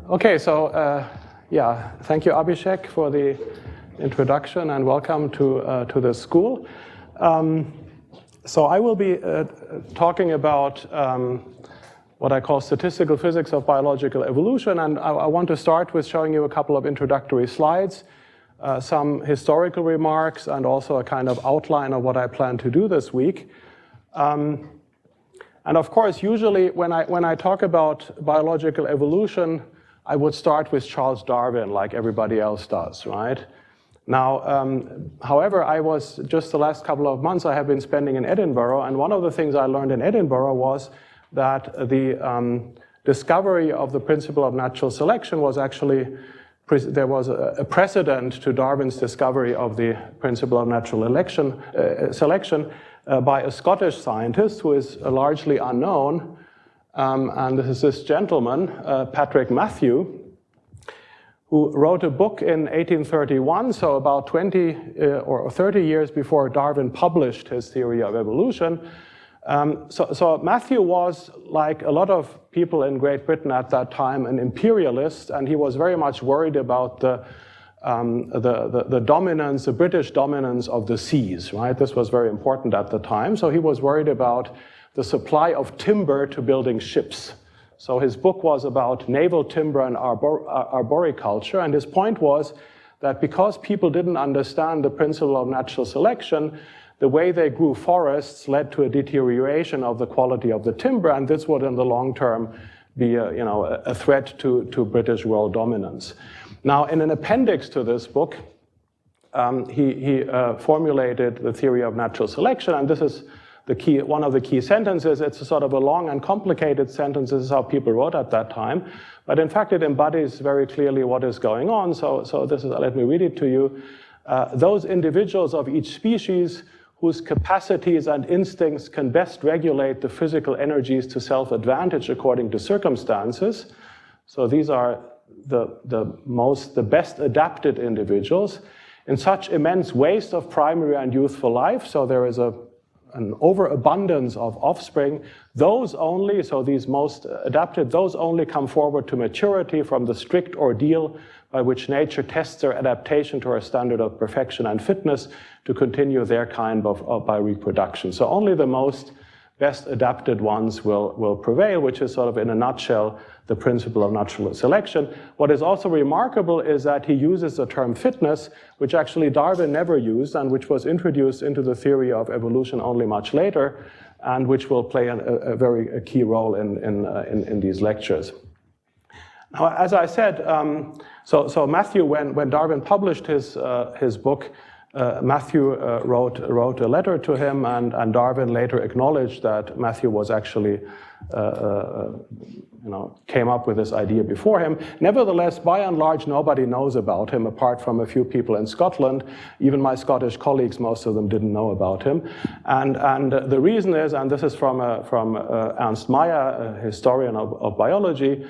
Okay, so yeah, thank you, Abhishek, for the introduction and welcome to the school. So I will be talking about what I call statistical physics of biological evolution, and I want to start with showing you a couple of introductory slides, some historical remarks, and also a kind of outline of what I plan to do this week. And of course, usually when I talk about biological evolution, I would start with Charles Darwin, like everybody else does, right? Now, however, I was just the last couple of months I have been spending in Edinburgh, and one of the things I learned in Edinburgh was that the discovery of the principle of natural selection was actually, there was a precedent to Darwin's discovery of the principle of natural selection by a Scottish scientist who is largely unknown, and this is this gentleman, Patrick Matthew, who wrote a book in 1831, so about 20 or 30 years before Darwin published his theory of evolution. So Matthew was, like a lot of people in Great Britain at that time, an imperialist, and he was very much worried about the dominance, the British dominance of the seas, right? This was very important at the time. So he was worried about the supply of timber to building ships. So his book was about naval timber and arboriculture, and his point was that because people didn't understand the principle of natural selection, the way they grew forests led to a deterioration of the quality of the timber, and this would in the long term be a threat to British world dominance. Now, in an appendix to this book, he formulated the theory of natural selection, and this is one of the key sentences. It's a sort of a long and complicated sentence. This is how people wrote at that time, but in fact it embodies very clearly what is going on. So this is, let me read it to you. Those individuals of each species whose capacities and instincts can best regulate the physical energies to self-advantage according to circumstances. So these are the best adapted individuals in such immense waste of primary and youthful life. So there is an overabundance of offspring. Those only, so these most adapted, those only come forward to maturity from the strict ordeal by which nature tests their adaptation to our standard of perfection and fitness to continue their kind by reproduction. So only the most best adapted ones will prevail, which is sort of in a nutshell the principle of natural selection. What is also remarkable is that he uses the term fitness, which actually Darwin never used and which was introduced into the theory of evolution only much later, and which will play a very key role in these lectures. Now, as I said, so Matthew, when Darwin published his book, Matthew wrote a letter to him, and Darwin later acknowledged that Matthew was actually, came up with this idea before him. Nevertheless, by and large, nobody knows about him apart from a few people in Scotland. Even my Scottish colleagues, most of them didn't know about him. And the reason is, and this is from Ernst Mayr, a historian of biology,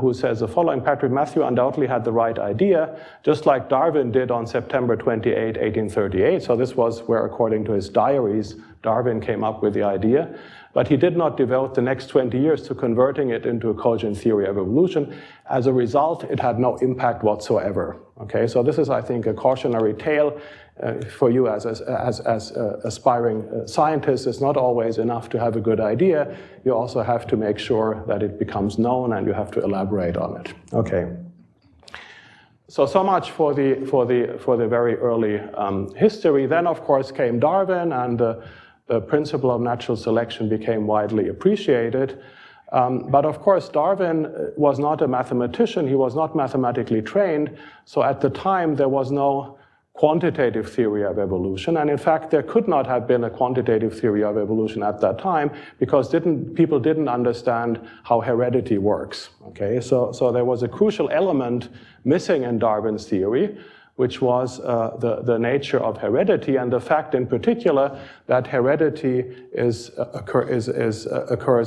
who says the following: Patrick Matthew undoubtedly had the right idea, just like Darwin did on September 28, 1838. So this was where, according to his diaries, Darwin came up with the idea. But he did not devote the next 20 years to converting it into a cogent theory of evolution. As a result, it had no impact whatsoever. Okay, so this is, I think, a cautionary tale for you as aspiring scientists. It's not always enough to have a good idea. You also have to make sure that it becomes known, and you have to elaborate on it. Okay. So much for the very early history. Then, of course, came Darwin, and the principle of natural selection became widely appreciated. But of course, Darwin was not a mathematician. He was not mathematically trained. So at the time, there was no quantitative theory of evolution. And in fact, there could not have been a quantitative theory of evolution at that time because people didn't understand how heredity works. Okay, so there was a crucial element missing in Darwin's theory, which was the nature of heredity, and the fact in particular that heredity occurs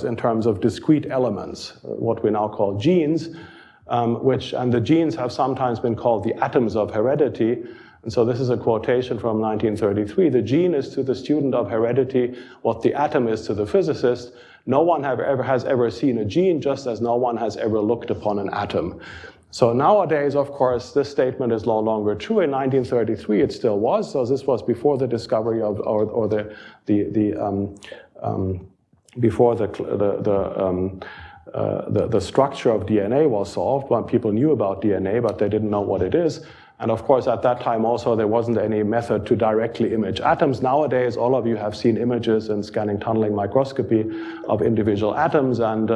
in terms of discrete elements, what we now call genes, and the genes have sometimes been called the atoms of heredity. And so this is a quotation from 1933. The gene is to the student of heredity what the atom is to the physicist. No one has ever seen a gene, just as no one has ever looked upon an atom. So nowadays, of course, this statement is no longer true. In 1933, it still was. So this was before the discovery of, before the structure of DNA was solved. When people knew about DNA, but they didn't know what it is. And of course, at that time also, there wasn't any method to directly image atoms. Nowadays, all of you have seen images in scanning tunneling microscopy of individual atoms, and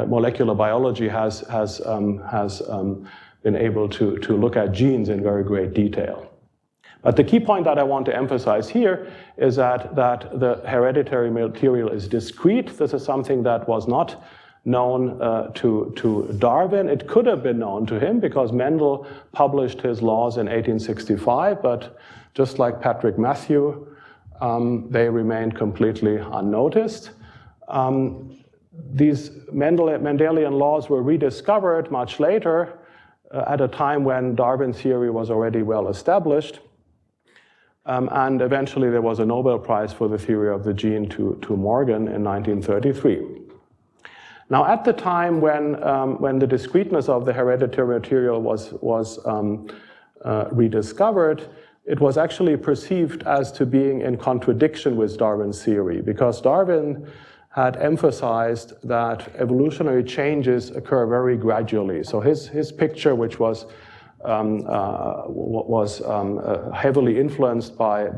molecular biology has been able to look at genes in very great detail. But the key point that I want to emphasize here is that the hereditary material is discrete. This is something that was not known to Darwin. It could have been known to him because Mendel published his laws in 1865, but just like Patrick Matthew, they remained completely unnoticed. These Mendelian laws were rediscovered much later at a time when Darwin's theory was already well established. And eventually there was a Nobel Prize for the theory of the gene to Morgan in 1933. Now, at the time when the discreteness of the hereditary material was rediscovered, it was actually perceived as to being in contradiction with Darwin's theory, because Darwin had emphasized that evolutionary changes occur very gradually. So his picture, which was heavily influenced by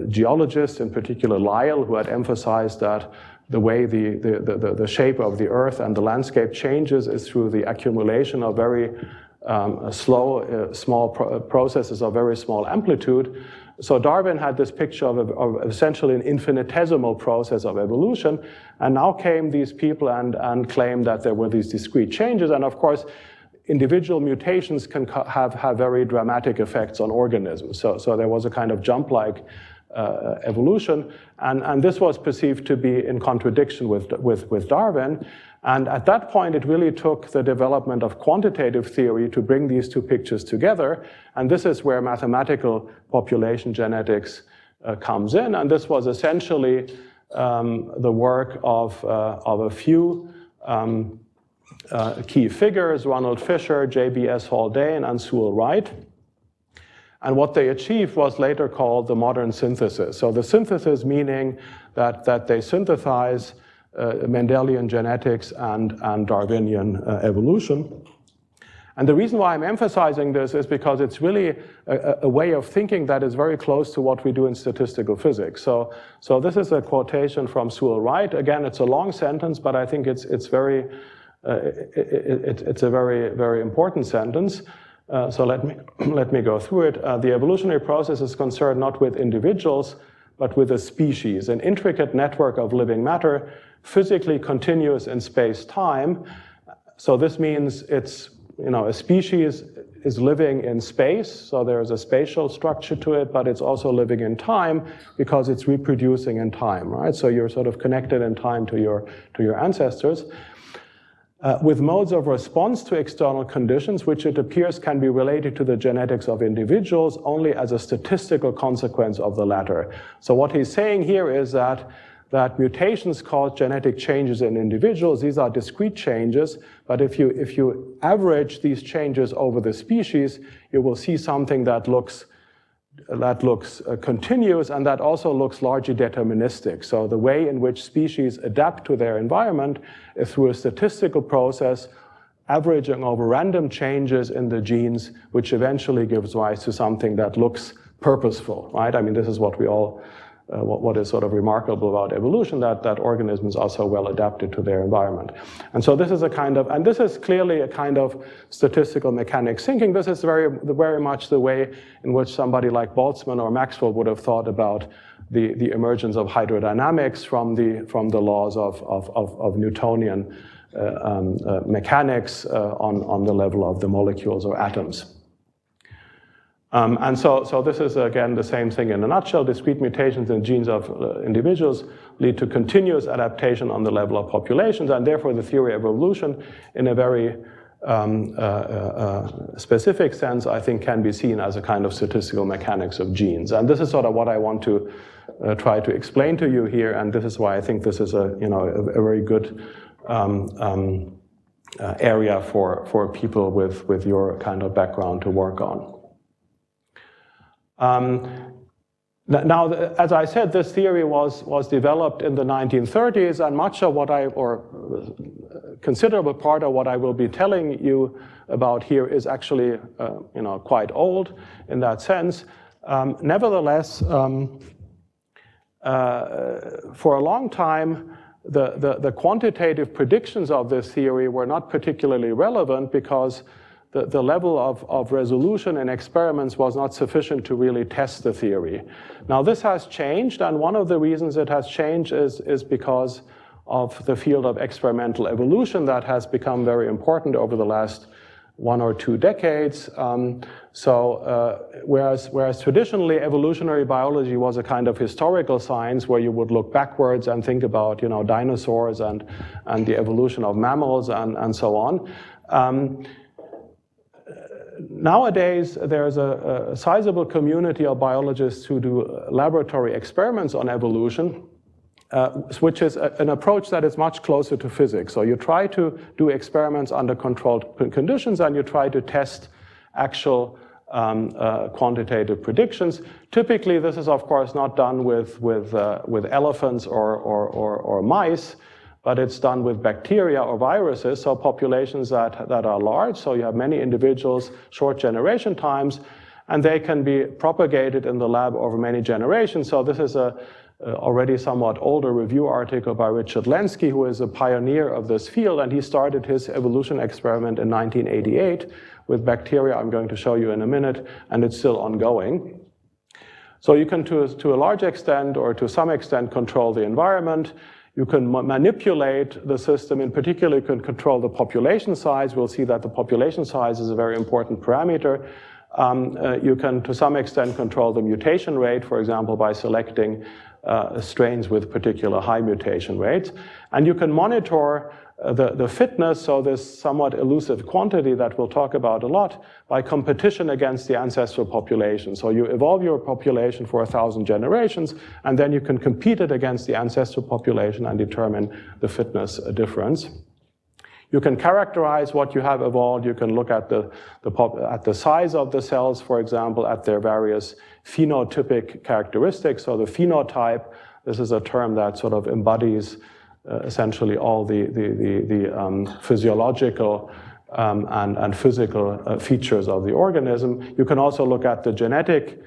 geologists, in particular Lyell, who had emphasized that the way the shape of the Earth and the landscape changes is through the accumulation of very small processes of very small amplitude. So Darwin had this picture of essentially an infinitesimal process of evolution, and now came these people and claimed that there were these discrete changes, and of course, individual mutations can have very dramatic effects on organisms. So there was a kind of jump-like evolution, and this was perceived to be in contradiction with Darwin. And at that point, it really took the development of quantitative theory to bring these two pictures together, and this is where mathematical population genetics comes in, and this was essentially the work of a few key figures, Ronald-Fisher, J.B.S. Haldane, and Sewell Wright. And what they achieved was later called the modern synthesis. So the synthesis meaning that they synthesize Mendelian genetics and Darwinian evolution. And the reason why I'm emphasizing this is because it's really a way of thinking that is very close to what we do in statistical physics. So this is a quotation from Sewell Wright. Again, it's a long sentence, but I think it's a very, very important sentence. So let me go through it. The evolutionary process is concerned not with individuals, but with a species, an intricate network of living matter, physically continuous in space-time. So this means it's, a species is living in space, so there is a spatial structure to it, but it's also living in time because it's reproducing in time, right? So you're sort of connected in time to your ancestors. With modes of response to external conditions, which it appears can be related to the genetics of individuals only as a statistical consequence of the latter. So what he's saying here is that mutations cause genetic changes in individuals. These are discrete changes, but if you average these changes over the species, you will see something that looks continuous, and that also looks largely deterministic. So the way in which species adapt to their environment is through a statistical process, averaging over random changes in the genes, which eventually gives rise to something that looks purposeful, right? I mean, this is what we all, what is sort of remarkable about evolution, that organisms are so well adapted to their environment. And so this is and this is clearly a kind of statistical mechanics thinking. This is very much the way in which somebody like Boltzmann or Maxwell would have thought about the emergence of hydrodynamics from the laws of Newtonian mechanics on the level of the molecules or atoms. And so this is, again, the same thing in a nutshell. Discrete mutations in genes of individuals lead to continuous adaptation on the level of populations, and therefore the theory of evolution, in a very specific sense, I think can be seen as a kind of statistical mechanics of genes. And this is sort of what I want to try to explain to you here, and this is why I think this is a very good area for people with your kind of background to work on. Now, as I said, this theory was developed in the 1930s, and much of what or considerable part of what I will be telling you about here is actually, quite old in that sense. Nevertheless, for a long time, the quantitative predictions of this theory were not particularly relevant because the level of resolution in experiments was not sufficient to really test the theory. Now this has changed, and one of the reasons it has changed is because of the field of experimental evolution that has become very important over the last 1 or 2 decades. Whereas traditionally evolutionary biology was a kind of historical science where you would look backwards and think about dinosaurs and the evolution of mammals and so on. Nowadays, there's a sizable community of biologists who do laboratory experiments on evolution, which is an approach that is much closer to physics. So you try to do experiments under controlled conditions, and you try to test actual quantitative predictions. Typically, this is of course not done with elephants or mice, but it's done with bacteria or viruses, so populations that are large. So you have many individuals, short generation times, and they can be propagated in the lab over many generations. So this is a already somewhat older review article by Richard Lenski, who is a pioneer of this field, and he started his evolution experiment in 1988 with bacteria I'm going to show you in a minute, and it's still ongoing. So you can, to a large extent or to some extent, control the environment. You can manipulate the system. In particular, you can control the population size. We'll see that the population size is a very important parameter. You can, to some extent, control the mutation rate, for example, by selecting strains with particular high mutation rates. And you can monitor the fitness, so this somewhat elusive quantity that we'll talk about a lot, by competition against the ancestral population. So you evolve your population for 1,000 generations, and then you can compete it against the ancestral population and determine the fitness difference. You can characterize what you have evolved. You can look at the size of the cells, for example, at their various phenotypic characteristics. So the phenotype, this is a term that sort of embodies essentially all the physiological and physical features of the organism. You can also look at the genetic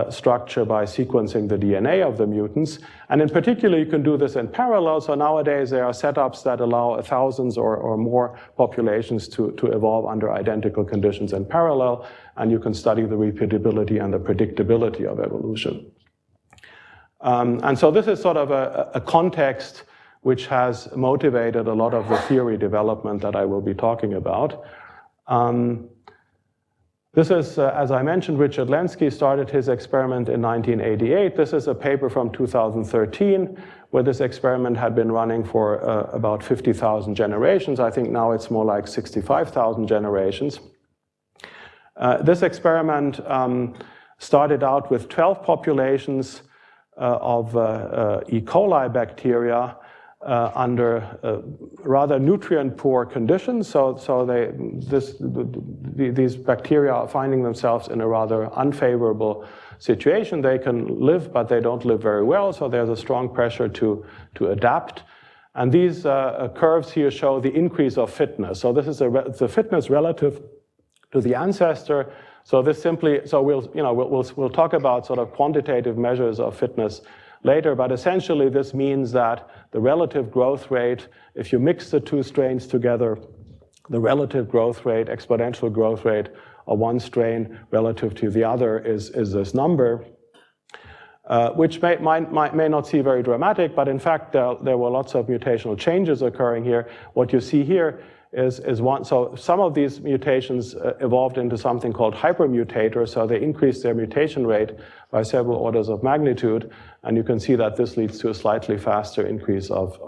structure by sequencing the DNA of the mutants. And in particular, you can do this in parallel. So nowadays, there are setups that allow thousands or more populations to evolve under identical conditions in parallel. And you can study the repeatability and the predictability of evolution. And so this is sort of a context which has motivated a lot of the theory development that I will be talking about. This is, as I mentioned, Richard Lenski started his experiment in 1988. This is a paper from 2013, where this experiment had been running for about 50,000 generations. I think now it's more like 65,000 generations. This experiment started out with 12 populations of E. coli bacteria under rather nutrient-poor conditions. So these bacteria are finding themselves in a rather unfavorable situation. They can live, but they don't live very well. So there's a strong pressure to adapt. And these curves here show the increase of fitness. So this is the fitness relative to the ancestor. So this simply, so we'll talk about sort of quantitative measures of fitness later, but essentially this means that the relative growth rate, if you mix the two strains together, the relative growth rate, exponential growth rate of one strain relative to the other is this number, which may not seem very dramatic, but in fact there were lots of mutational changes occurring here. What you see here is one. So some of these mutations evolved into something called hypermutators, so they increase their mutation rate by several orders of magnitude, and you can see that this leads to a slightly faster increase of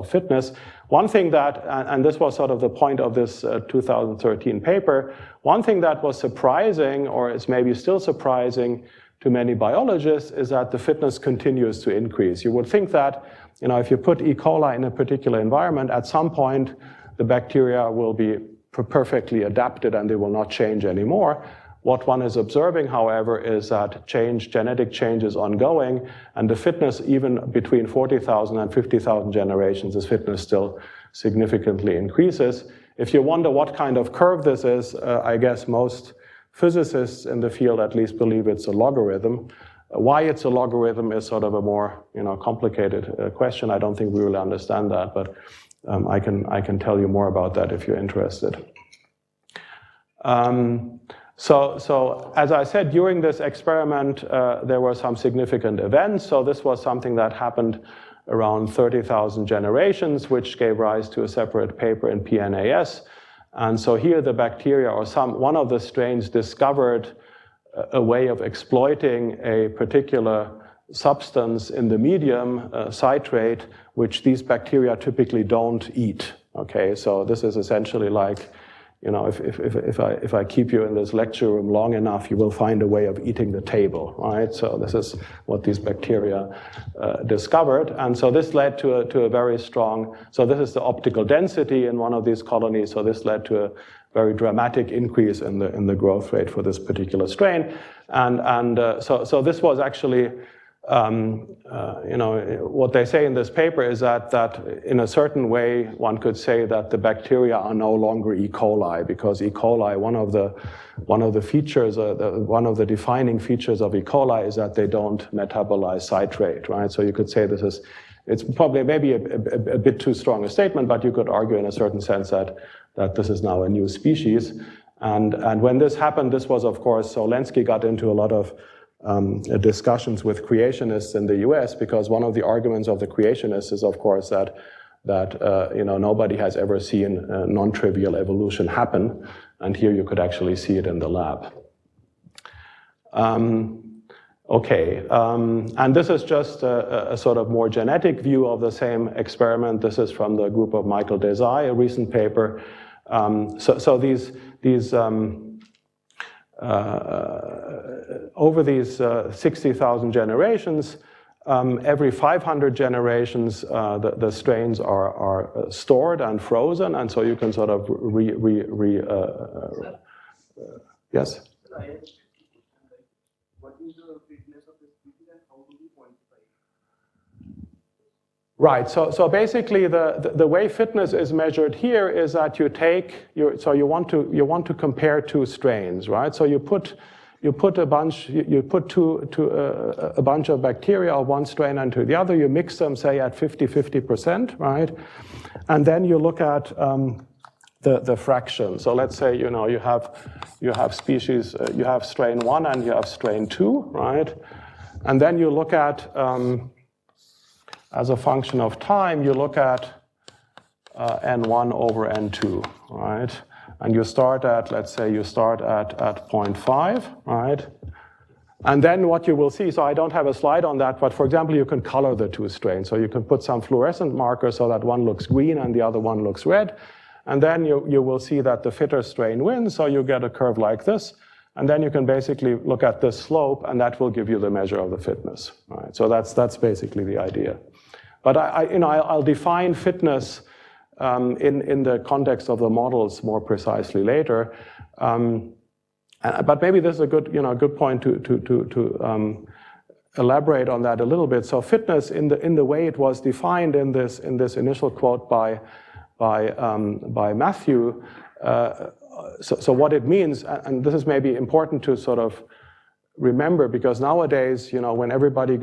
fitness. One thing that, and this was sort of the point of this 2013 paper, one thing that was surprising, or is maybe still surprising to many biologists, is that the fitness continues to increase. You would think that, you know, if you put E. coli in a particular environment, at some point the bacteria will be perfectly adapted and they will not change anymore. What one is observing, however, is that genetic change is ongoing, and the fitness, even between 40,000 and 50,000 generations, this fitness still significantly increases. If you wonder what kind of curve this is, I guess most physicists in the field at least believe it's a logarithm. Why it's a logarithm is sort of a more, you know, complicated question. I don't think we really understand that, but I can tell you more about that if you're interested. So as I said, during this experiment, there were some significant events. So this was something that happened around 30,000 generations, which gave rise to a separate paper in PNAS. And so here the bacteria, or one of the strains, discovered a way of exploiting a particular substance in the medium, citrate, which these bacteria typically don't eat. Okay, so this is essentially like, you know, if I keep you in this lecture room long enough, you will find a way of eating the table, right? So this is what these bacteria discovered, and so this led to a very strong. So this is the optical density in one of these colonies. So this led to a very dramatic increase in the growth rate for this particular strain, and so this was actually. You know, what they say in this paper is that in a certain way one could say that the bacteria are no longer E. coli, because E. coli, one of the features, one of the defining features of E. coli is that they don't metabolize citrate, right? So you could say it's probably maybe a bit too strong a statement, but you could argue in a certain sense that this is now a new species. And when this happened, this was, of course, so Lenski got into a lot of discussions with creationists in the US, because one of the arguments of the creationists is, of course, that you know, nobody has ever seen non-trivial evolution happen, and here you could actually see it in the lab. Okay, and this is just a sort of more genetic view of the same experiment. This is from the group of Michael Desai, a recent paper. So these over these 60,000 generations, every 500 generations, the strains are stored and frozen, and so you can sort of yes? What is the fitness of the species and how do we quantify it? Right. So basically, the way fitness is measured here is that you take you want to compare two strains, right? So you put a bunch of bacteria of one strain into the other. You mix them, say, at 50%, right? And then you look at the fraction. So let's say you have species, you have strain 1 and you have strain 2, right? And then you look at as a function of time, you look at N1 over N2, right? And you start at, let's say you start at 0.5, right? And then what you will see, so I don't have a slide on that, but for example, you can color the two strains. So you can put some fluorescent markers so that one looks green and the other one looks red. And then you will see that the fitter strain wins, so you get a curve like this. And then you can basically look at this slope, and that will give you the measure of the fitness, right? So that's basically the idea. But I'll define fitness in the context of the models more precisely later. But maybe this is a good point to elaborate on that a little bit. So fitness, in the way it was defined in this initial quote by Matthew. So what it means, and this is maybe important to sort of remember, because nowadays, when everybody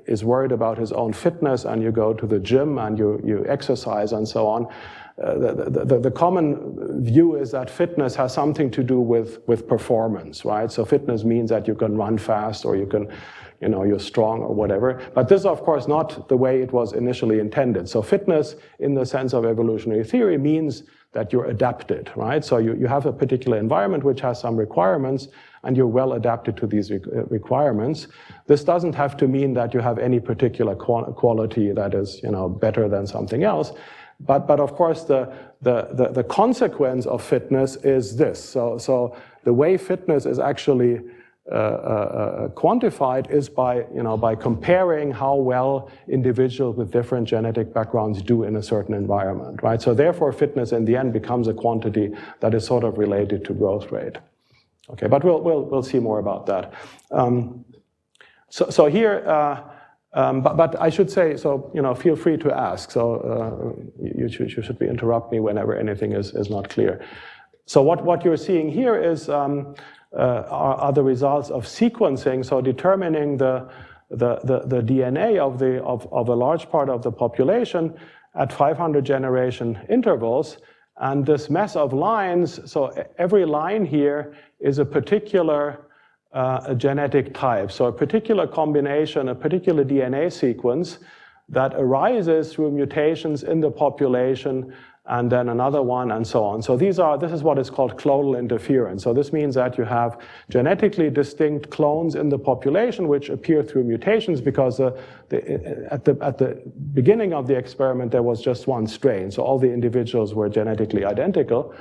is worried about his own fitness, and you go to the gym and you exercise and so on, the common view is that fitness has something to do with performance, right? So fitness means that you can run fast, or you can, you're strong or whatever. But this is, of course, not the way it was initially intended. So fitness, in the sense of evolutionary theory, means that you're adapted, right? So you have a particular environment which has some requirements, and you're well adapted to these requirements. This doesn't have to mean that you have any particular quality that is, better than something else. But of course, the consequence of fitness is this. So the way fitness is actually quantified is by comparing how well individuals with different genetic backgrounds do in a certain environment, right? So therefore, fitness in the end becomes a quantity that is sort of related to growth rate. Okay, but we'll see more about that. So here, but I should say, so feel free to ask. So you should interrupt me whenever anything is not clear. So what you're seeing here is are the results of sequencing, so determining the DNA of a large part of the population at 500 generation intervals. And this mess of lines, so every line here is a particular genetic type, so a particular combination, a particular DNA sequence that arises through mutations in the population, and then another one, and so on. So this is what is called clonal interference. So this means that you have genetically distinct clones in the population which appear through mutations, because at the beginning of the experiment there was just one strain, so all the individuals were genetically identical,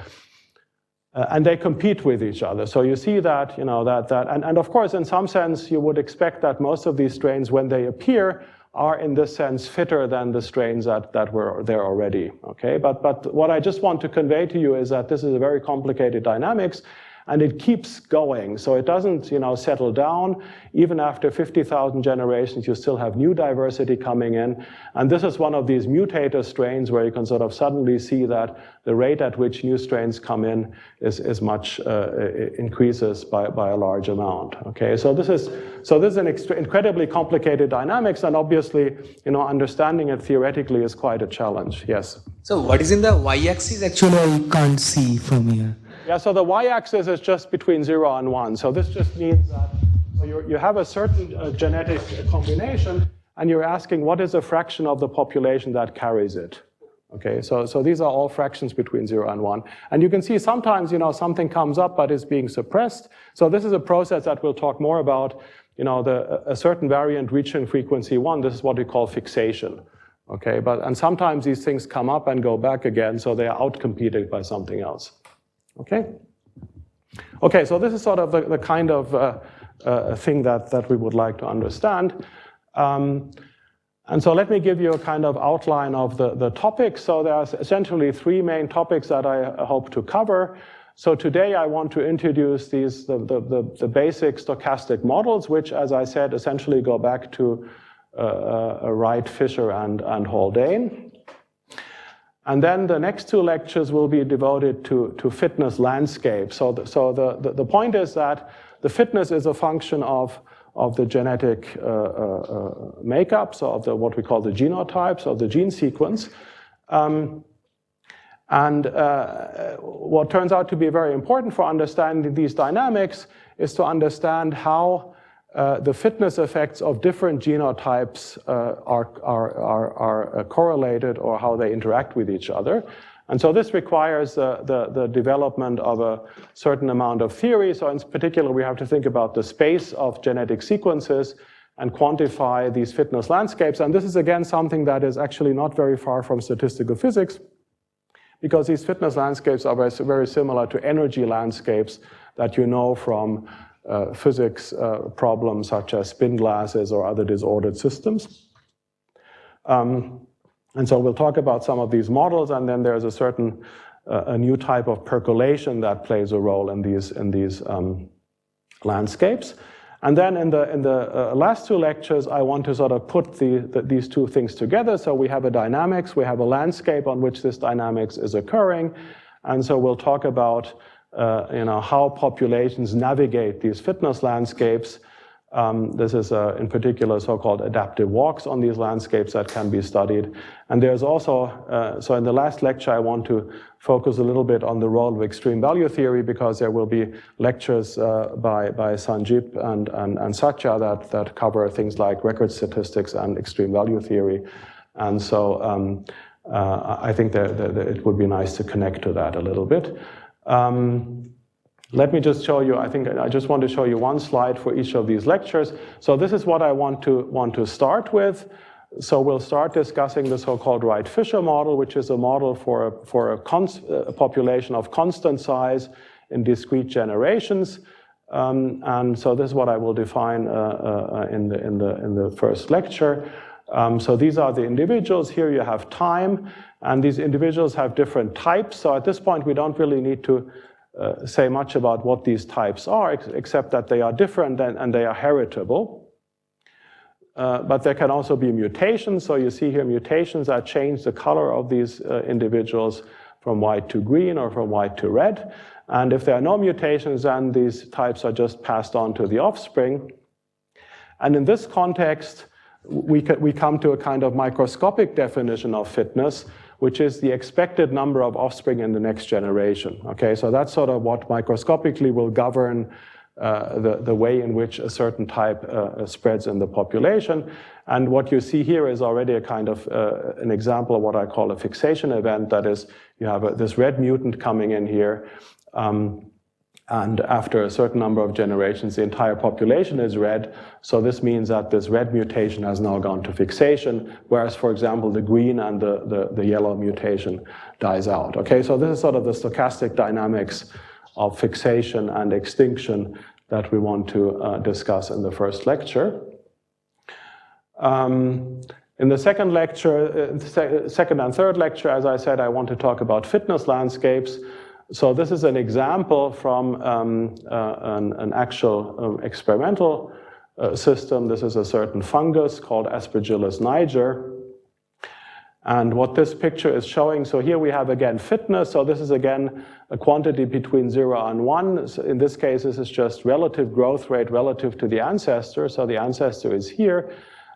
and they compete with each other. So you see that, and of course, in some sense, you would expect that most of these strains, when they appear, are in this sense fitter than the strains that were there already, okay? But what I just want to convey to you is that this is a very complicated dynamics, and it keeps going. So it doesn't, settle down. Even after 50,000 generations, you still have new diversity coming in. And this is one of these mutator strains where you can sort of suddenly see that the rate at which new strains come in is much, increases by a large amount, okay? So this is an incredibly complicated dynamics, and obviously, understanding it theoretically is quite a challenge, yes? So what is in the y-axis? Actually, I can't see from here. Yeah, so the y-axis is just between 0 and 1. So this just means that you have a certain genetic combination, and you're asking what is a fraction of the population that carries it. Okay, so these are all fractions between 0 and 1. And you can see sometimes, something comes up but is being suppressed. So this is a process that we'll talk more about. A certain variant reaching frequency 1, this is what we call fixation. Okay, and sometimes these things come up and go back again, so they are outcompeted by something else. Okay, so this is sort of the kind of thing that we would like to understand. And so let me give you a kind of outline of the topic. So there's essentially three main topics that I hope to cover. So today I want to introduce the basic stochastic models, which, as I said, essentially go back to Wright-Fisher and Haldane. And then the next two lectures will be devoted to fitness landscape. So the point is that the fitness is a function of the genetic makeup, so of what we call the genotypes of the gene sequence. And what turns out to be very important for understanding these dynamics is to understand how the fitness effects of different genotypes are correlated, or how they interact with each other. And so this requires the development of a certain amount of theory. So in particular, we have to think about the space of genetic sequences and quantify these fitness landscapes. And this is, again, something that is actually not very far from statistical physics, because these fitness landscapes are very similar to energy landscapes that you know from physics problems such as spin glasses or other disordered systems. And so we'll talk about some of these models, and then there's a new type of percolation that plays a role in these landscapes. And then in the last two lectures, I want to sort of put these two things together. So we have a dynamics, we have a landscape on which this dynamics is occurring. And so we'll talk about how populations navigate these fitness landscapes. This is in particular so-called adaptive walks on these landscapes that can be studied. And there's also, so in the last lecture I want to focus a little bit on the role of extreme value theory, because there will be lectures by Sanjib and Satya that cover things like record statistics and extreme value theory. And so I think that it would be nice to connect to that a little bit. Let me just show you, I just want to show you one slide for each of these lectures. So this is what I want to start with. So we'll start discussing the so-called Wright-Fisher model, which is a model for a population of constant size in discrete generations. And so this is what I will define in the first lecture. So these are the individuals. Here you have time, and these individuals have different types. So at this point, we don't really need to say much about what these types are, except that they are different and they are heritable. But there can also be mutations. So you see here mutations that change the color of these individuals from white to green or from white to red. And if there are no mutations, then these types are just passed on to the offspring. And in this context, we come to a kind of microscopic definition of fitness, which is the expected number of offspring in the next generation. Okay, so that's sort of what microscopically will govern the way in which a certain type spreads in the population. And what you see here is already a kind of an example of what I call a fixation event. That is, you have this red mutant coming in here, and after a certain number of generations, the entire population is red. So this means that this red mutation has now gone to fixation, whereas, for example, the green and the yellow mutation dies out. Okay, so this is sort of the stochastic dynamics of fixation and extinction that we want to discuss in the first lecture. In the second lecture, second and third lecture, as I said, I want to talk about fitness landscapes. So this is an example from an actual experimental system. This is a certain fungus called Aspergillus niger. And what this picture is showing, so here we have again fitness. So this is again a quantity between 0 and 1. So in this case, this is just relative growth rate relative to the ancestor. So the ancestor is here.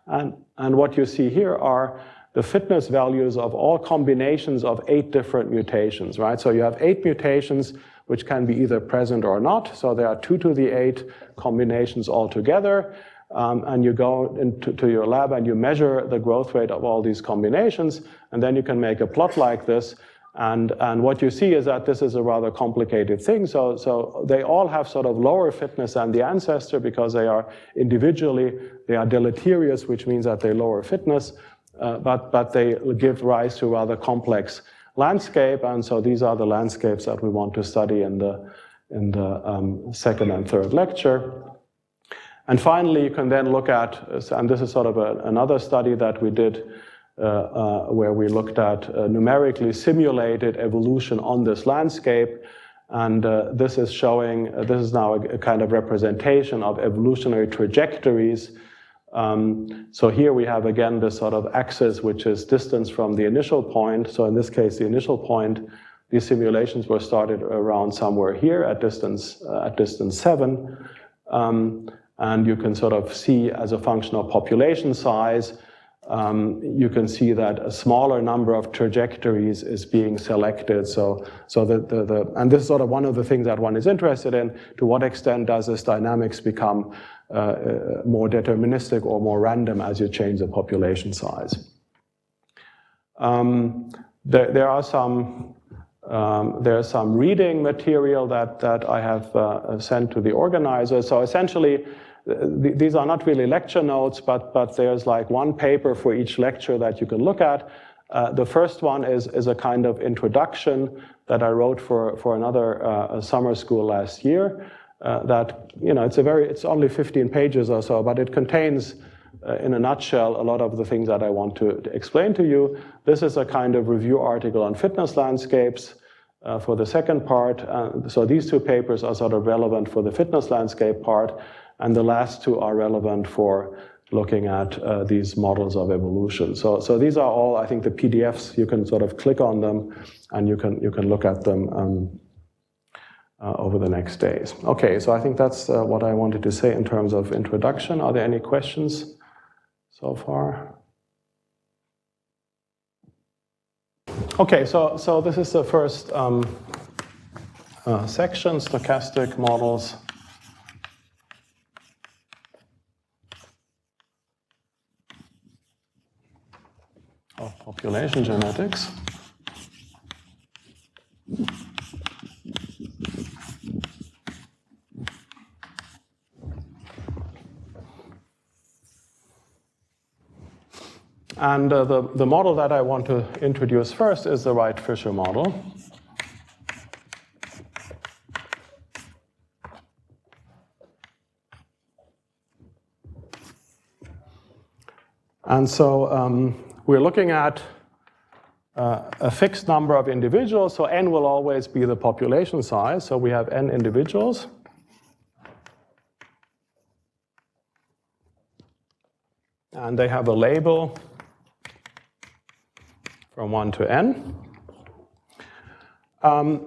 And what you see here are the fitness values of all combinations of 8 different mutations, right? So you have 8 mutations which can be either present or not. So there are 2 to the 8 combinations altogether. And you go into your lab and you measure the growth rate of all these combinations, and then you can make a plot like this. And what you see is that this is a rather complicated thing. So they all have sort of lower fitness than the ancestor because they are individually, they are deleterious, which means that they lower fitness, but they give rise to a rather complex landscape. And so these are the landscapes that we want to study in the second and third lecture. And finally, you can then look at, and this is sort of another study that we did where we looked at numerically simulated evolution on this landscape. And this is showing, this is now a kind of representation of evolutionary trajectories. So here we have again this sort of axis, which is distance from the initial point. So in this case, the initial point, these simulations were started around somewhere here at distance 7. And you can sort of see as a function of population size, you can see that a smaller number of trajectories is being selected. So and this is sort of one of the things that one is interested in. To what extent does this dynamics become more deterministic or more random as you change the population size? There's some reading material that I have sent to the organizers. So essentially, these are not really lecture notes, but there's like one paper for each lecture that you can look at. The first one is a kind of introduction that I wrote for another summer school last year. That, you know, it's only 15 pages or so, but it contains, in a nutshell, a lot of the things that I want to explain to you. This is a kind of review article on fitness landscapes for the second part. So these 2 papers are sort of relevant for the fitness landscape part, and the last 2 are relevant for looking at these models of evolution. So these are all, I think, the PDFs. You can sort of click on them, and you can look at them over the next days. Okay, so I think that's what I wanted to say in terms of introduction. Are there any questions so far? Okay, so this is the first section, stochastic models of population genetics. And the model that I want to introduce first is the Wright-Fisher model. And so we're looking at a fixed number of individuals, so n will always be the population size, so we have n individuals. And they have a label from 1 to n.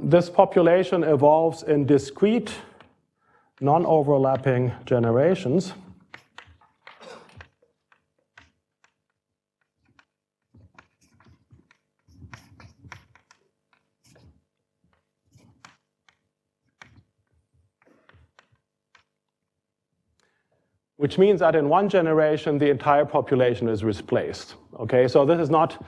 This population evolves in discrete, non-overlapping generations. Which means that in one generation, the entire population is replaced. Okay, so this is not,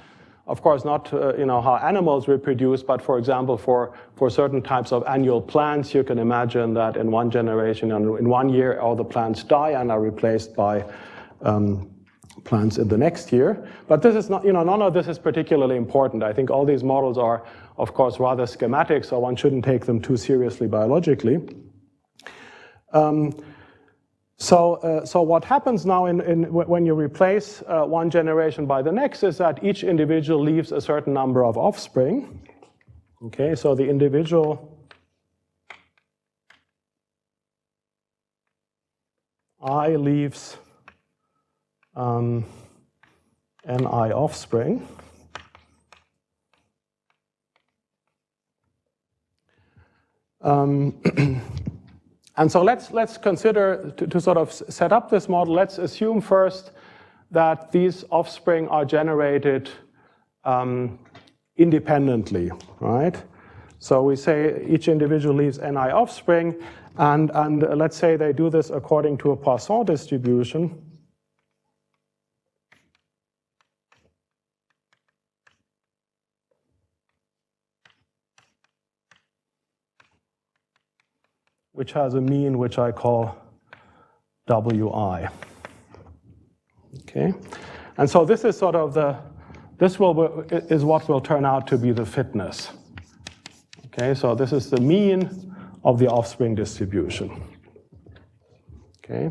of course, not how animals reproduce, but for example, for certain types of annual plants, you can imagine that in one generation, in 1 year, all the plants die and are replaced by plants in the next year. But this is not, none of this is particularly important. I think all these models are, of course, rather schematic, so one shouldn't take them too seriously biologically. So what happens now when you replace one generation by the next is that each individual leaves a certain number of offspring. Okay, so the individual I leaves ni offspring. And so let's consider, to sort of set up this model, let's assume first that these offspring are generated independently, right? So we say each individual leaves ni offspring, and let's say they do this according to a Poisson distribution. Which has a mean which I call Wi. Okay, and so this is sort of is what will turn out to be the fitness. Okay, so this is the mean of the offspring distribution. Okay,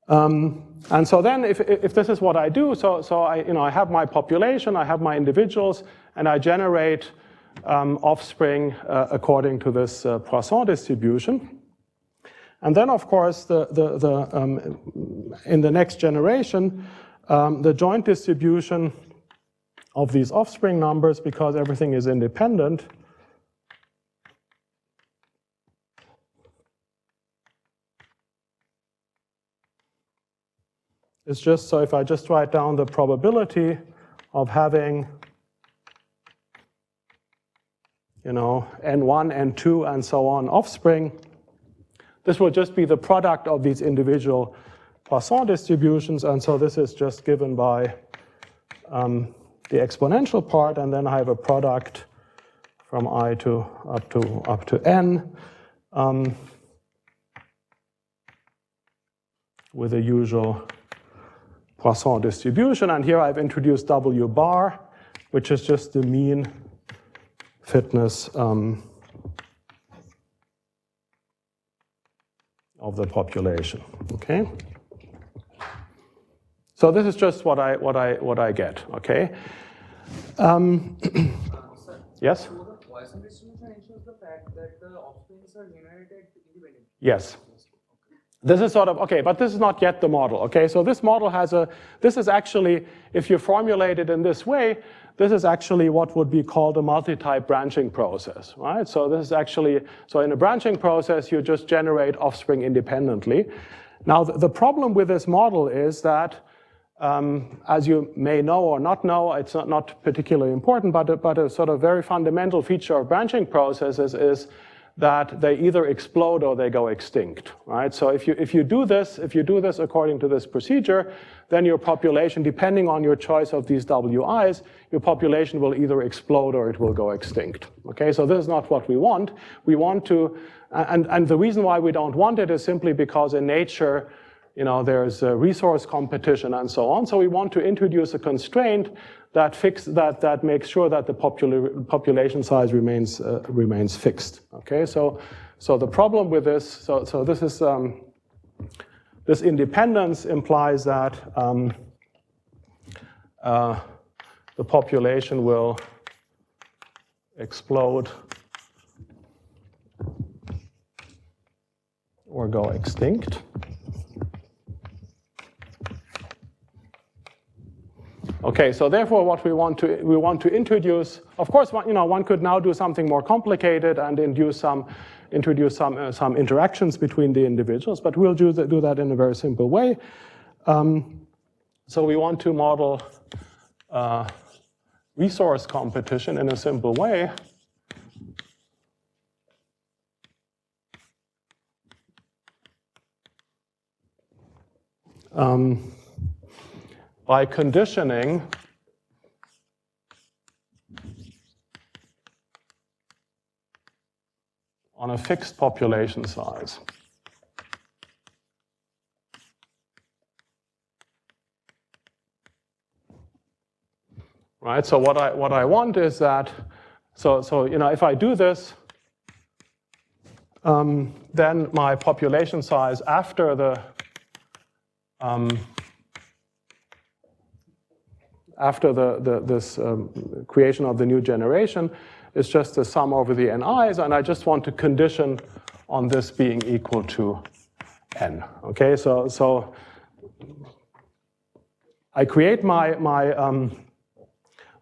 and so then if this is what I do, so I have my population, I have my individuals, and I generate offspring according to this Poisson distribution. And then, of course, in the next generation, the joint distribution of these offspring numbers, because everything is independent, is just, so if I just write down the probability of having n1, n2, and so on offspring, this will just be the product of these individual Poisson distributions, and so this is just given by the exponential part, and then I have a product from I to up to n with the usual Poisson distribution, and here I've introduced W bar, which is just the mean fitness of the population. Okay, so this is just what I get. Okay. Yes. So the Poisson distribution ensures the fact that the offsprings are generated independently. Yes. this is sort of, okay, but this is not yet the model, okay? So this model has this is actually, if you formulate it in this way, this is actually what would be called a multi-type branching process, right? So this is actually, so in a branching process, you just generate offspring independently. Now, the problem with this model is that, as you may know or not know, it's not particularly important, but a sort of very fundamental feature of branching processes is that they either explode or they go extinct, right? So if you do this according to this procedure, then your population, depending on your choice of these WIs, your population will either explode or it will go extinct. Okay, so this is not what we want. We want to, and the reason why we don't want it is simply because in nature, you know, there's a resource competition and so on. So we want to introduce a constraint that makes sure that the population size remains fixed. Okay, so the problem with this, so this is this independence implies that the population will explode or go extinct. Okay, so therefore what we want to introduce, of course, you know, one could now do something more complicated and introduce some interactions between the individuals, but we'll do that in a very simple way. So we want to model resource competition in a simple way. By conditioning on a fixed population size. Right, so what I want is that, so you know, if I do this, then my population size after the creation of the new generation is just the sum over the ni's, and I just want to condition on this being equal to n. Okay, so I create my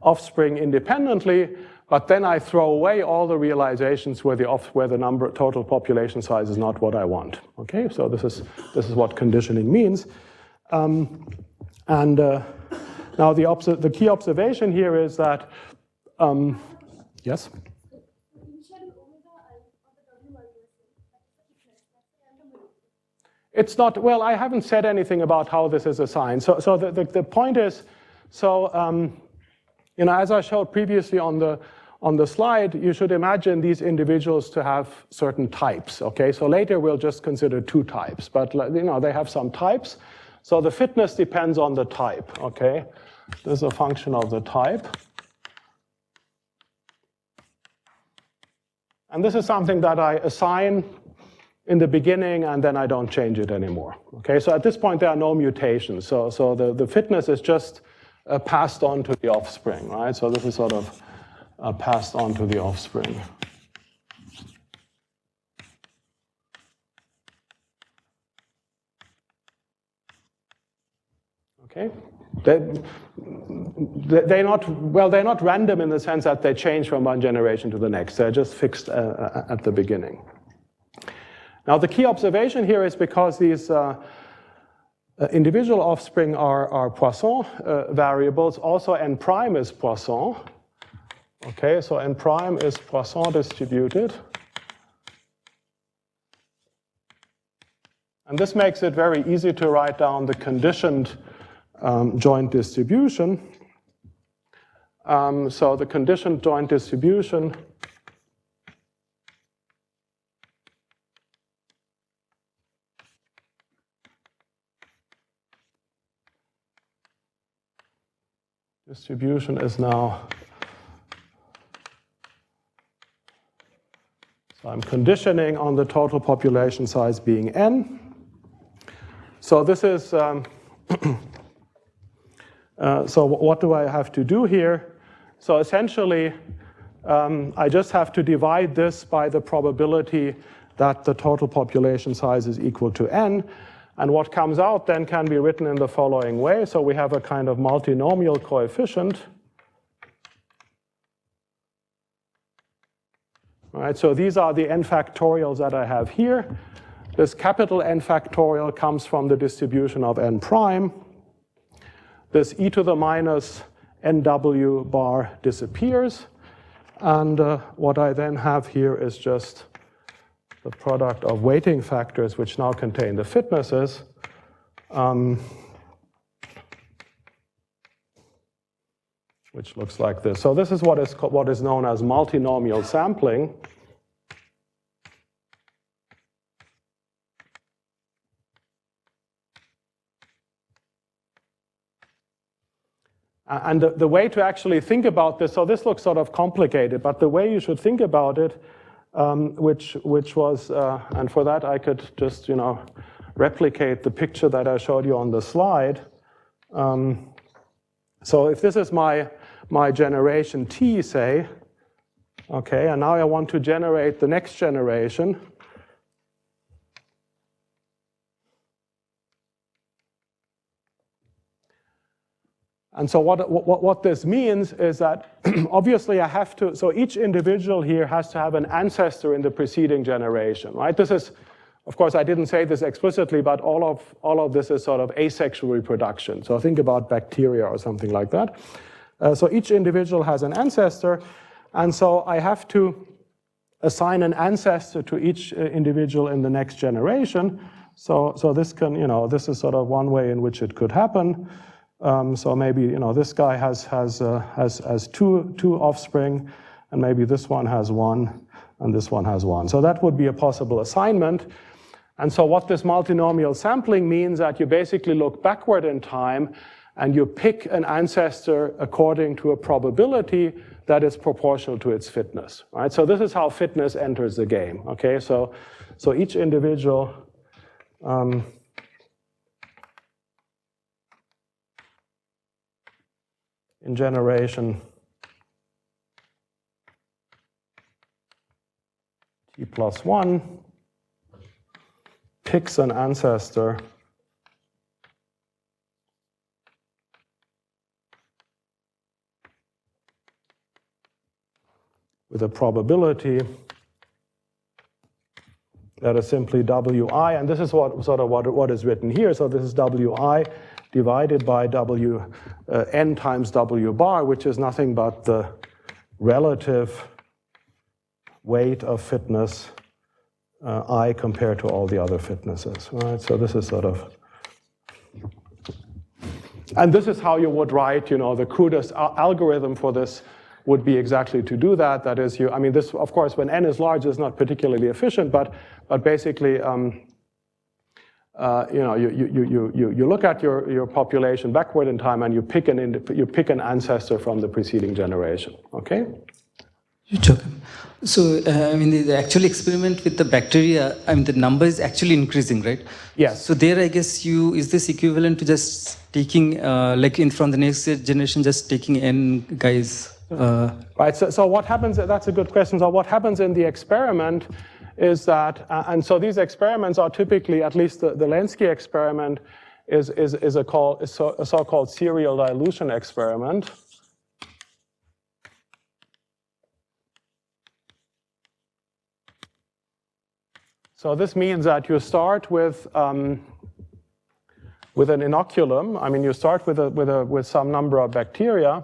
offspring independently, but then I throw away all the realizations where the total population size is not what I want. Okay, so this is what conditioning means, now the key observation here is that, yes? It's not, well, I haven't said anything about how this is assigned. So the point is, you know, as I showed previously on the slide, you should imagine these individuals to have certain types, okay? So later we'll just consider two types, but you know, they have some types. So the fitness depends on the type, okay? This is a function of the type. And this is something that I assign in the beginning and then I don't change it anymore, okay? So at this point there are no mutations. So the fitness is just passed on to the offspring, right? So this is sort of passed on to the offspring. Okay, they're not random in the sense that they change from one generation to the next. They're just fixed at the beginning. Now the key observation here is because these individual offspring are Poisson variables, also n prime is Poisson. Okay, so n prime is Poisson distributed. And this makes it very easy to write down the conditioned joint distribution. So the conditioned joint distribution is now, so I'm conditioning on the total population size being n. So this is, so what do I have to do here? So essentially, I just have to divide this by the probability that the total population size is equal to n. And what comes out then can be written in the following way. So we have a kind of multinomial coefficient. All right, so these are the n factorials that I have here. This capital N factorial comes from the distribution of n prime. This e to the minus nw bar disappears. And what I then have here is just the product of weighting factors, which now contain the fitnesses. Which looks like this. So this is what is known as multinomial sampling. And the way to actually think about this, so this looks sort of complicated, but the way you should think about it, which was, and for that I could just, replicate the picture that I showed you on the slide. So if this is my generation T, say, okay, and now I want to generate the next generation. And so what this means is that obviously I have to, so each individual here has to have an ancestor in the preceding generation, right? This is, of course, I didn't say this explicitly, but all of this is sort of asexual reproduction. So think about bacteria or something like that. So each individual has an ancestor, and so I have to assign an ancestor to each individual in the next generation. So this can, this is sort of one way in which it could happen. So maybe this guy has two offspring, and maybe this one has one, and this one has one. So that would be a possible assignment. And so what this multinomial sampling means that you basically look backward in time, and you pick an ancestor according to a probability that is proportional to its fitness. Right? So this is how fitness enters the game. Okay, so each individual. In generation T plus 1 picks an ancestor with a probability that is simply Wi, and this is what is written here. So this is Wi divided by n times W bar, which is nothing but the relative weight of fitness I compared to all the other fitnesses, right? So this is sort of, and this is how you would write, the crudest algorithm for this would be exactly to do that. That is, this, of course, when n is large, is not particularly efficient, but basically, you look at your population backward in time, and you pick an ancestor from the preceding generation. Okay. So the actual experiment with the bacteria, the number is actually increasing, right? Yes. So there, I guess is this equivalent to just taking from the next generation, just taking n guys? Right. So what happens? That's a good question. So what happens in the experiment is that, and so these experiments are typically, at least the Lenski experiment, is a so-called serial dilution experiment. So this means that you start with an inoculum. You start with some number of bacteria.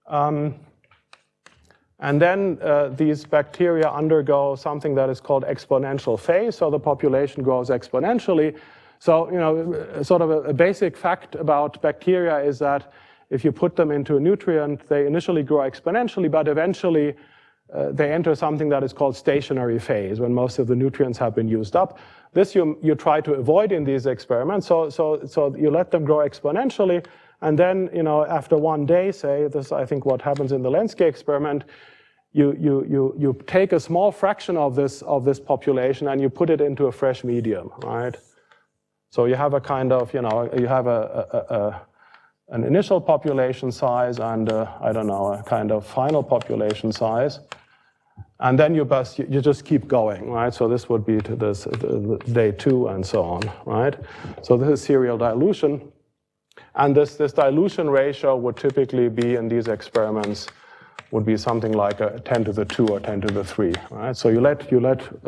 And then these bacteria undergo something that is called exponential phase, so the population grows exponentially. So, sort of a basic fact about bacteria is that if you put them into a nutrient, they initially grow exponentially, but eventually they enter something that is called stationary phase, when most of the nutrients have been used up. This you try to avoid in these experiments, so you let them grow exponentially, and then, after one day, say, this I think what happens in the Lenski experiment, you take a small fraction of this population and you put it into a fresh medium, right? So you have a kind of, you have an initial population size and a kind of final population size. And then you just keep going, right? So this would be to this day 2 and so on, right? So this is serial dilution. And this dilution ratio would typically be in these experiments would be something like a 10 to the 2 or 10 to the 3, right? So you let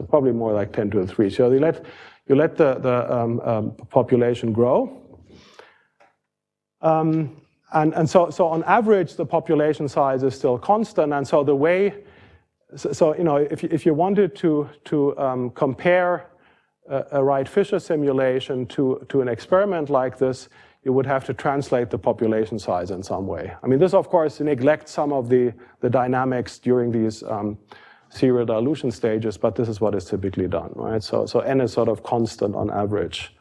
probably more like 10 to the 3. So you let the population grow. And so on average, the population size is still constant. And so the way, so you know, if you wanted to compare a Wright-Fisher simulation to an experiment like this, you would have to translate the population size in some way. I mean, this of course neglects some of the dynamics during these serial dilution stages, but this is what is typically done, right? So n is sort of constant on average.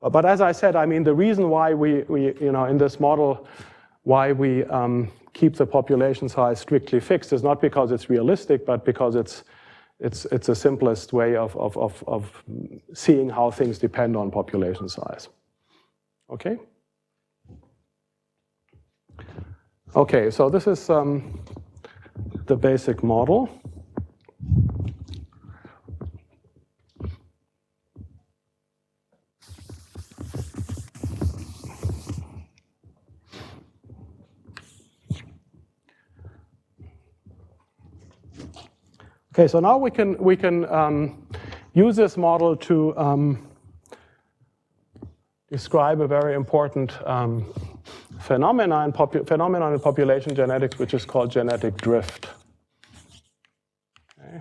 But as I said, I mean, the reason why we you know, in this model, why we keep the population size strictly fixed is not because it's realistic, but because it's the simplest way of seeing how things depend on population size. Okay? Okay, so this is the basic model. Okay, so now we can use this model to describe a very important phenomenon in population genetics, which is called genetic drift. Okay.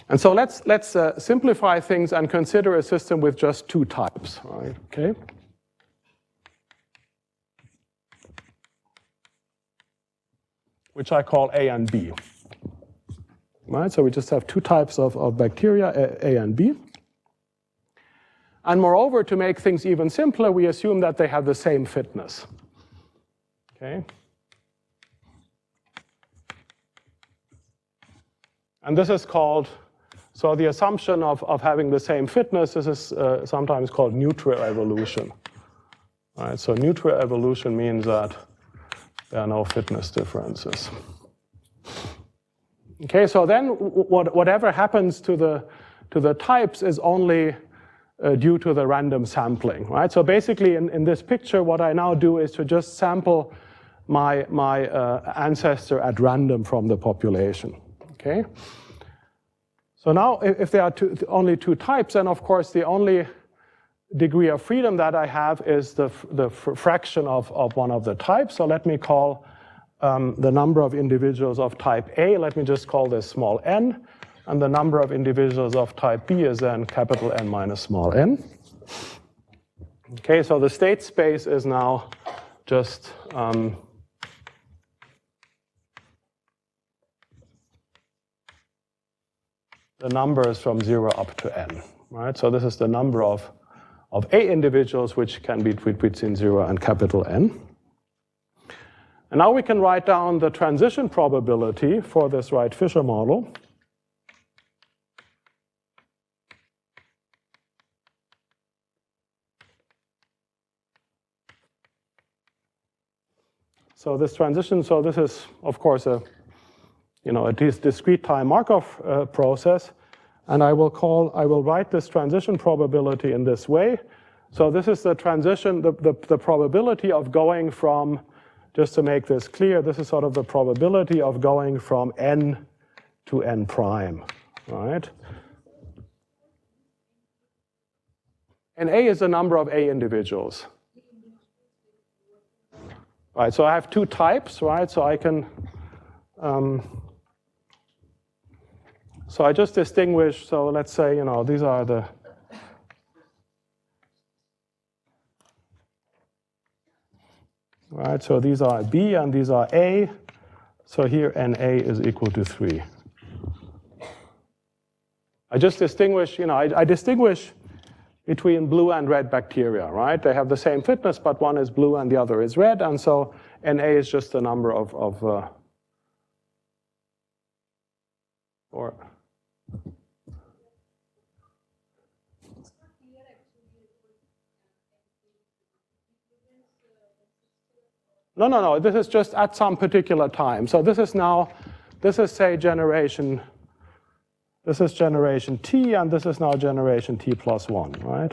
And so let's simplify things and consider a system with just 2 types, right? Okay. Which I call A and B. Right? So we just have 2 types of bacteria, A and B. And moreover, to make things even simpler, we assume that they have the same fitness. Okay? And this is called, so the assumption of having the same fitness, this is sometimes called neutral evolution. All right? So neutral evolution means that there are no fitness differences. Okay, so then whatever happens to the types is only due to the random sampling, right? So basically in this picture, what I now do is to just sample my ancestor at random from the population, okay? So now if there are only 2 types, then of course the only degree of freedom that I have is the fraction of one of the types. So let me call the number of individuals of type A, let me just call this small n, and the number of individuals of type B is then capital N minus small n. Okay, so the state space is now just the numbers from 0 up to n, right? So this is the number of A individuals, which can be between 0 and capital N. And now we can write down the transition probability for this Wright-Fisher model. So this transition, so this is, of course, a discrete time Markov process. And I will write this transition probability in this way. So this is the transition, the probability of going from, just to make this clear, this is sort of the probability of going from n to n prime, right? And A is the number of A individuals. Right, so I have 2 types, right? So I can, so I just distinguish, so let's say, you know, these are the, right, so these are B and these are A. So here NA is equal to 3. I just distinguish, you know, I distinguish between blue and red bacteria, right? They have the same fitness, but one is blue and the other is red. And so NA is just the number of No, this is just at some particular time. So this is say generation, this is generation t, and this is now generation t plus 1, right?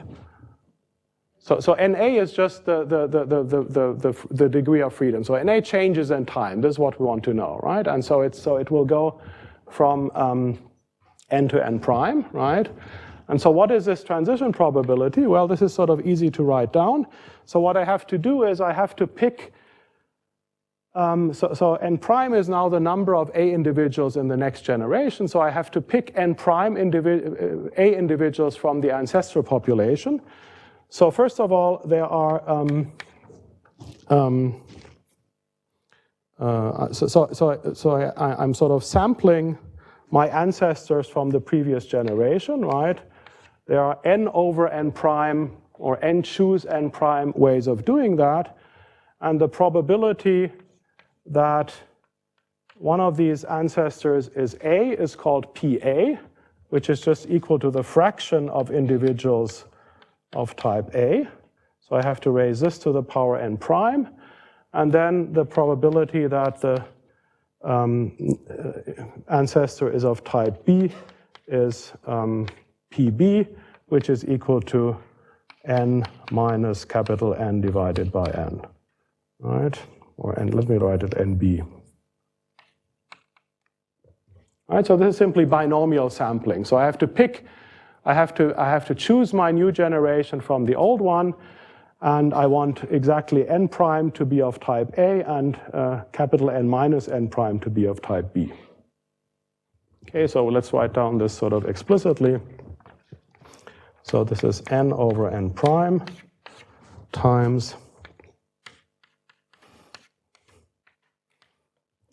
So NA is just the degree of freedom. So NA changes in time. This is what we want to know, right? And so it will go from n to n prime, right? And so what is this transition probability? Well, this is sort of easy to write down. So what I have to do is I have to pick, so n prime is now the number of A individuals in the next generation. So I have to pick n prime A individuals from the ancestral population. So first of all, there are, I'm sort of sampling my ancestors from the previous generation, right? There are n over n prime, or n choose n prime ways of doing that. And the probability that one of these ancestors is A is called PA, which is just equal to the fraction of individuals of type A. So I have to raise this to the power n prime. And then the probability that the ancestor is of type B is PB, which is equal to n minus capital N divided by n, right? Or n, let me write it NB. All right, so this is simply binomial sampling. So I have to pick, I have to choose my new generation from the old one, and I want exactly n prime to be of type A and capital N minus n prime to be of type B. Okay, so let's write down this sort of explicitly. So this is n over n prime times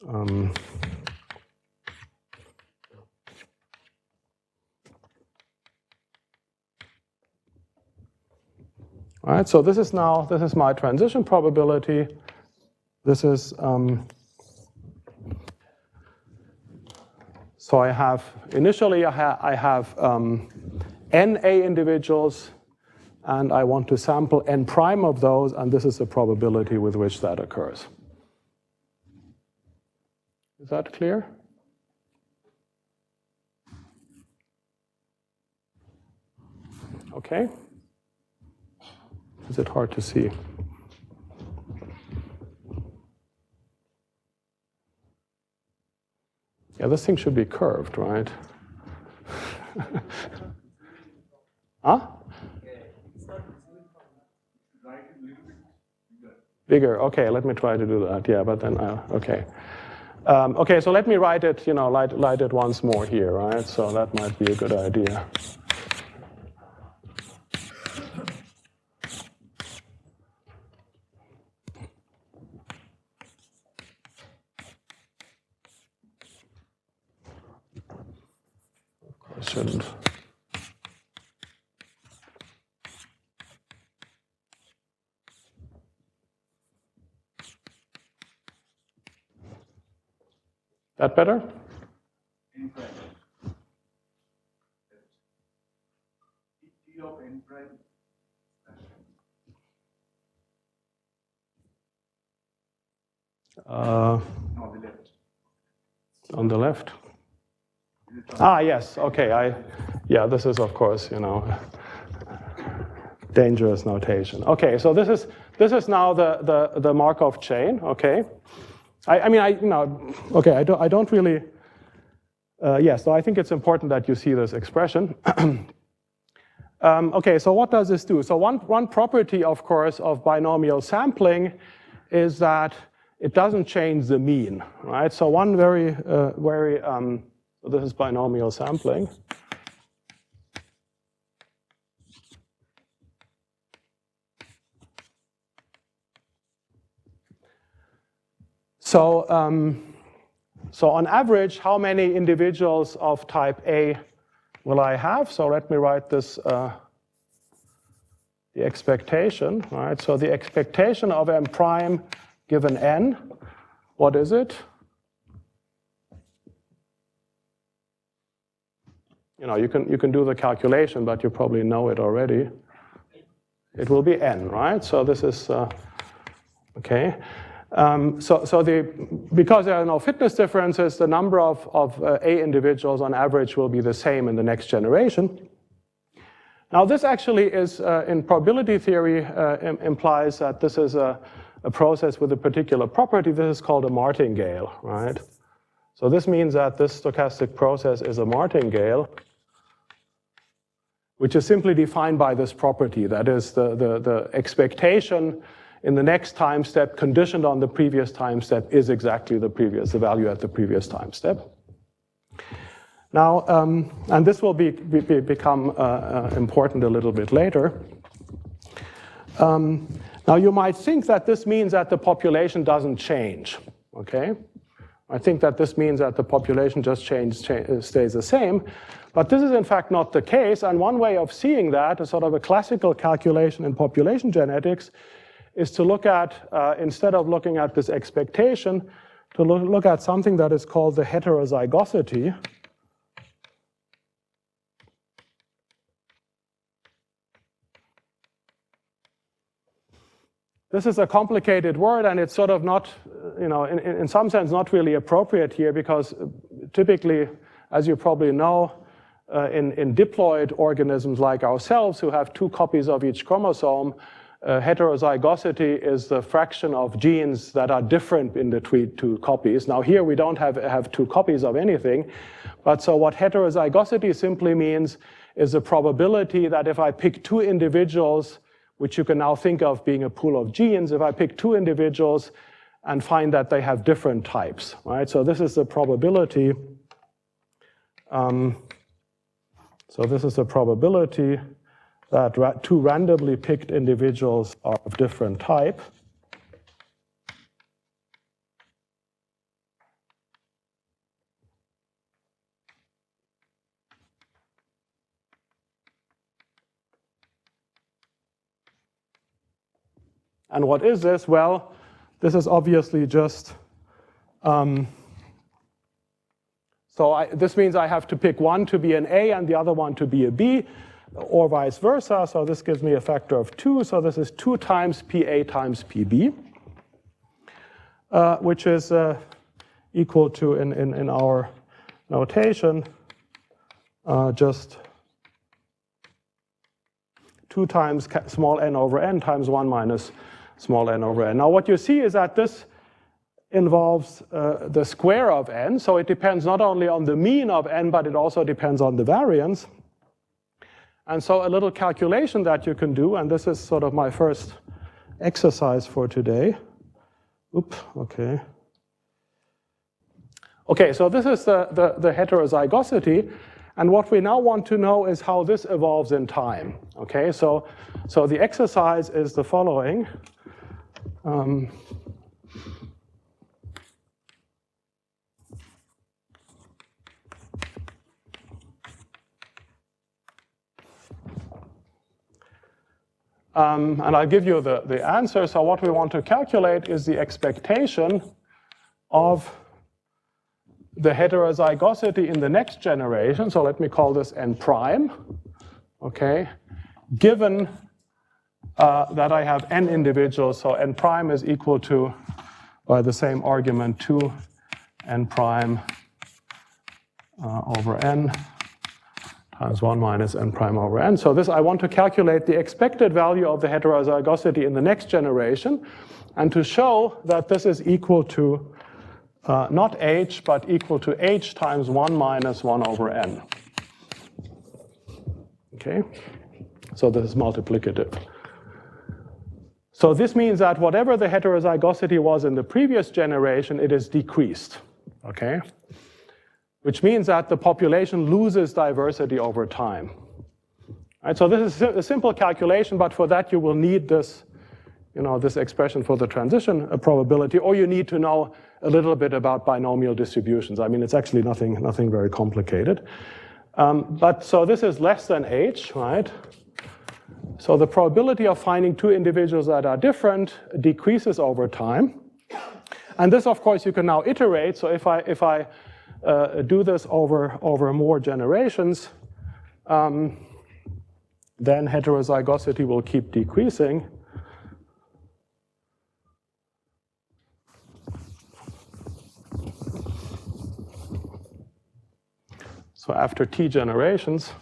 all right, so this is my transition probability. This is, so I have, initially I have n A individuals, and I want to sample n prime of those, and this is the probability with which that occurs. Is that clear? Okay. Is it hard to see? Yeah, this thing should be curved, right? Huh? Bigger. Okay, let me try to do that. Yeah, but then okay. Okay, so let me write it. Light it once more here, right? So that might be a good idea. I shouldn't. That better? N prime. T of n prime. On the left. On the left. Ah, yes. Okay. Yeah. This is, of course, dangerous notation. Okay. So this is now the Markov chain. Okay. Okay. I don't really. Yes. So I think it's important that you see this expression. Okay. So what does this do? So one property, of course, of binomial sampling is that it doesn't change the mean, right? So one very so this is binomial sampling. So on average, how many individuals of type A will I have? So let me write this, the expectation, right? So the expectation of m prime given n, what is it? You can do the calculation, but you probably know it already. It will be n, right? So this is, okay. Because there are no fitness differences, the number of A individuals on average will be the same in the next generation. Now this actually is, in probability theory, implies that this is a process with a particular property. This is called a martingale, right? So this means that this stochastic process is a martingale, which is simply defined by this property. That is the expectation in the next time step conditioned on the previous time step is exactly the value at the previous time step. Now, and this will become important a little bit later. Now you might think that this means that the population doesn't change, okay? I think that this means that the population just stays the same, but this is in fact not the case, and one way of seeing that, a sort of a classical calculation in population genetics, is to look at, instead of looking at this expectation, to look at something that is called the heterozygosity. This is a complicated word, and it's sort of not, in some sense not really appropriate here, because typically, as you probably know, in diploid organisms like ourselves who have 2 copies of each chromosome, heterozygosity is the fraction of genes that are different in the 2 copies. Now here we don't have 2 copies of anything, but so what heterozygosity simply means is the probability that if I pick 2 individuals, which you can now think of being a pool of genes, if I pick 2 individuals and find that they have different types, right? So this is the probability. So this is the probability that 2 randomly picked individuals are of different type. And what is this? Well, this is obviously just, this means I have to pick one to be an A and the other one to be a B, or vice versa. So this gives me a factor of 2. So this is 2 times PA times PB, which is equal to, in our notation, just 2 times small n over n times 1 minus small n over n. Now what you see is that this involves the square of n, so it depends not only on the mean of n, but it also depends on the variance. And so a little calculation that you can do, and this is sort of my first exercise for today. Okay. Okay, so this is the heterozygosity, and what we now want to know is how this evolves in time. Okay, so the exercise is the following. And I'll give you the answer. So what we want to calculate is the expectation of the heterozygosity in the next generation. So let me call this n prime, okay? Given that I have n individuals, so n prime is equal to, by the same argument, 2 n prime over n times 1 minus n prime over n. So this, I want to calculate the expected value of the heterozygosity in the next generation, and to show that this is equal to not h, but equal to h times 1 minus 1 over n. Okay, so this is multiplicative. So this means that whatever the heterozygosity was in the previous generation, it is decreased, okay? Which means that the population loses diversity over time. Right, so this is a simple calculation, but for that you will need this, this expression for the transition probability, or you need to know a little bit about binomial distributions. I mean, it's actually nothing very complicated. But so this is less than h, right? So the probability of finding 2 individuals that are different decreases over time. And this, of course, you can now iterate. So if I do this over more generations, then heterozygosity will keep decreasing. So after t generations,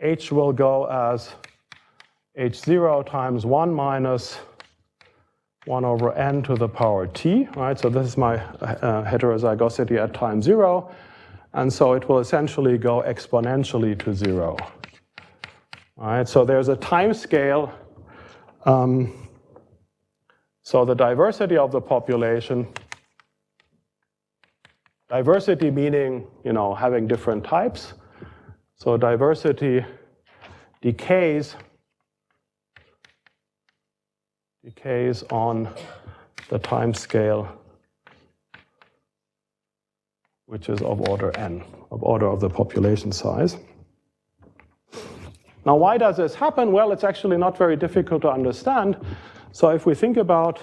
h will go as h0 times 1 minus 1 over n to the power t, right? So this is my heterozygosity at time 0. And so it will essentially go exponentially to 0. All right, so there's a time scale. So the diversity of the population, diversity meaning, having different types. So diversity decays on the time scale, which is of order n, of order of the population size. Now, why does this happen? Well, it's actually not very difficult to understand. So if we think about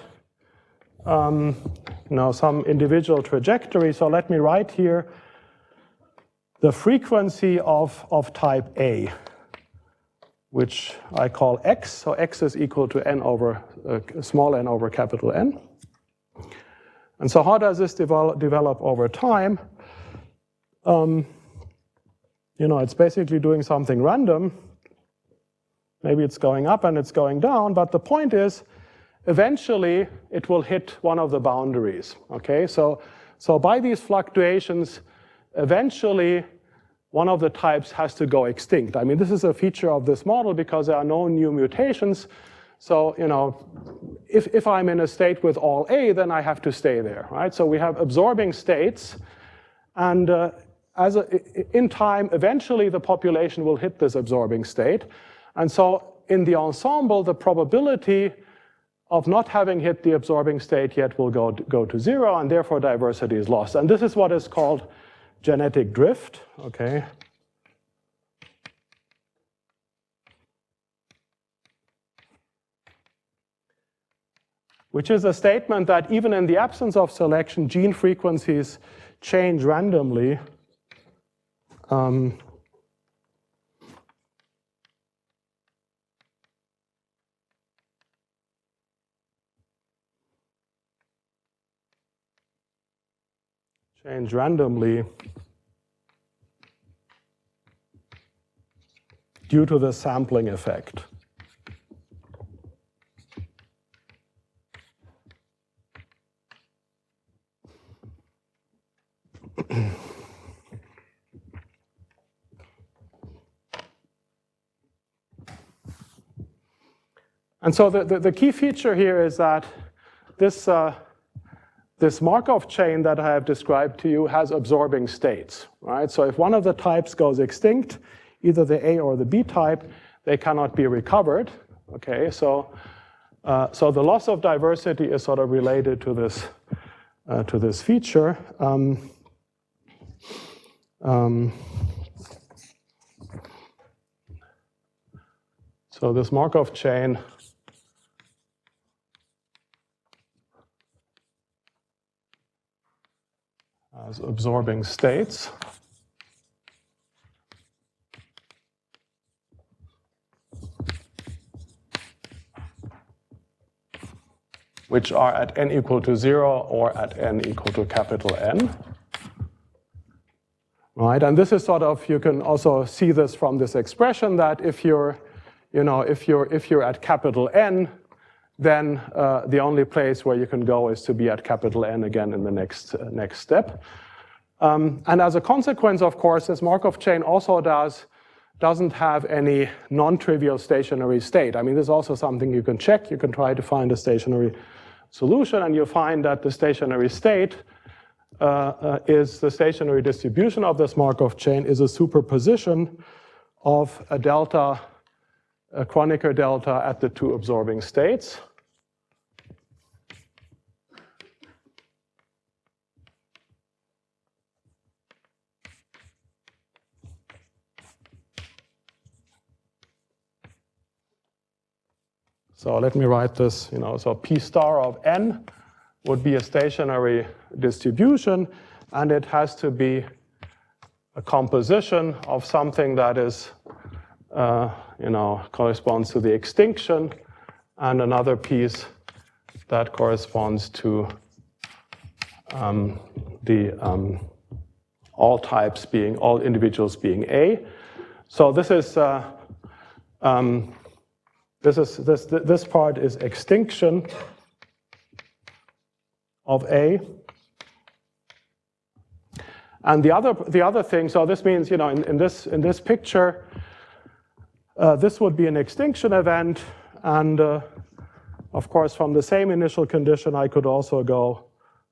some individual trajectory, so let me write here the frequency of type A, which I call x. So x is equal to n over small n over capital N. And so how does this develop over time? It's basically doing something random. Maybe it's going up and it's going down, but the point is, eventually it will hit one of the boundaries. Okay, so by these fluctuations, eventually one of the types has to go extinct. I mean, this is a feature of this model because there are no new mutations. So, if I'm in a state with all A, then I have to stay there, right? So we have absorbing states, and in time, eventually the population will hit this absorbing state. And so in the ensemble, the probability of not having hit the absorbing state yet will go to 0, and therefore diversity is lost. And this is what is called genetic drift, okay? Which is a statement that even in the absence of selection, gene frequencies change randomly. Change randomly due to the sampling effect. And so the key feature here is that this Markov chain that I have described to you has absorbing states, right? So if one of the types goes extinct, either the A or the B type, they cannot be recovered, okay? So the loss of diversity is sort of related to this feature. So this Markov chain has absorbing states. Which are at n equal to 0 or at n equal to capital N. Right, and this is sort of, you can also see this from this expression that if you're at capital N, then the only place where you can go is to be at capital N again in the next step. And as a consequence, of course, this Markov chain also doesn't have any non-trivial stationary state. I mean, this is also something you can check. You can try to find a stationary solution, and you find that the stationary state is the stationary distribution of this Markov chain is a superposition of a delta, a Kronecker delta at the two absorbing states. So let me write this, so P star of n would be a stationary distribution, and it has to be a composition of something that is corresponds to the extinction, and another piece that corresponds to all individuals being A. So this part is extinction of A. And the other thing, so this means, in this picture, this would be an extinction event, and of course, from the same initial condition, I could also go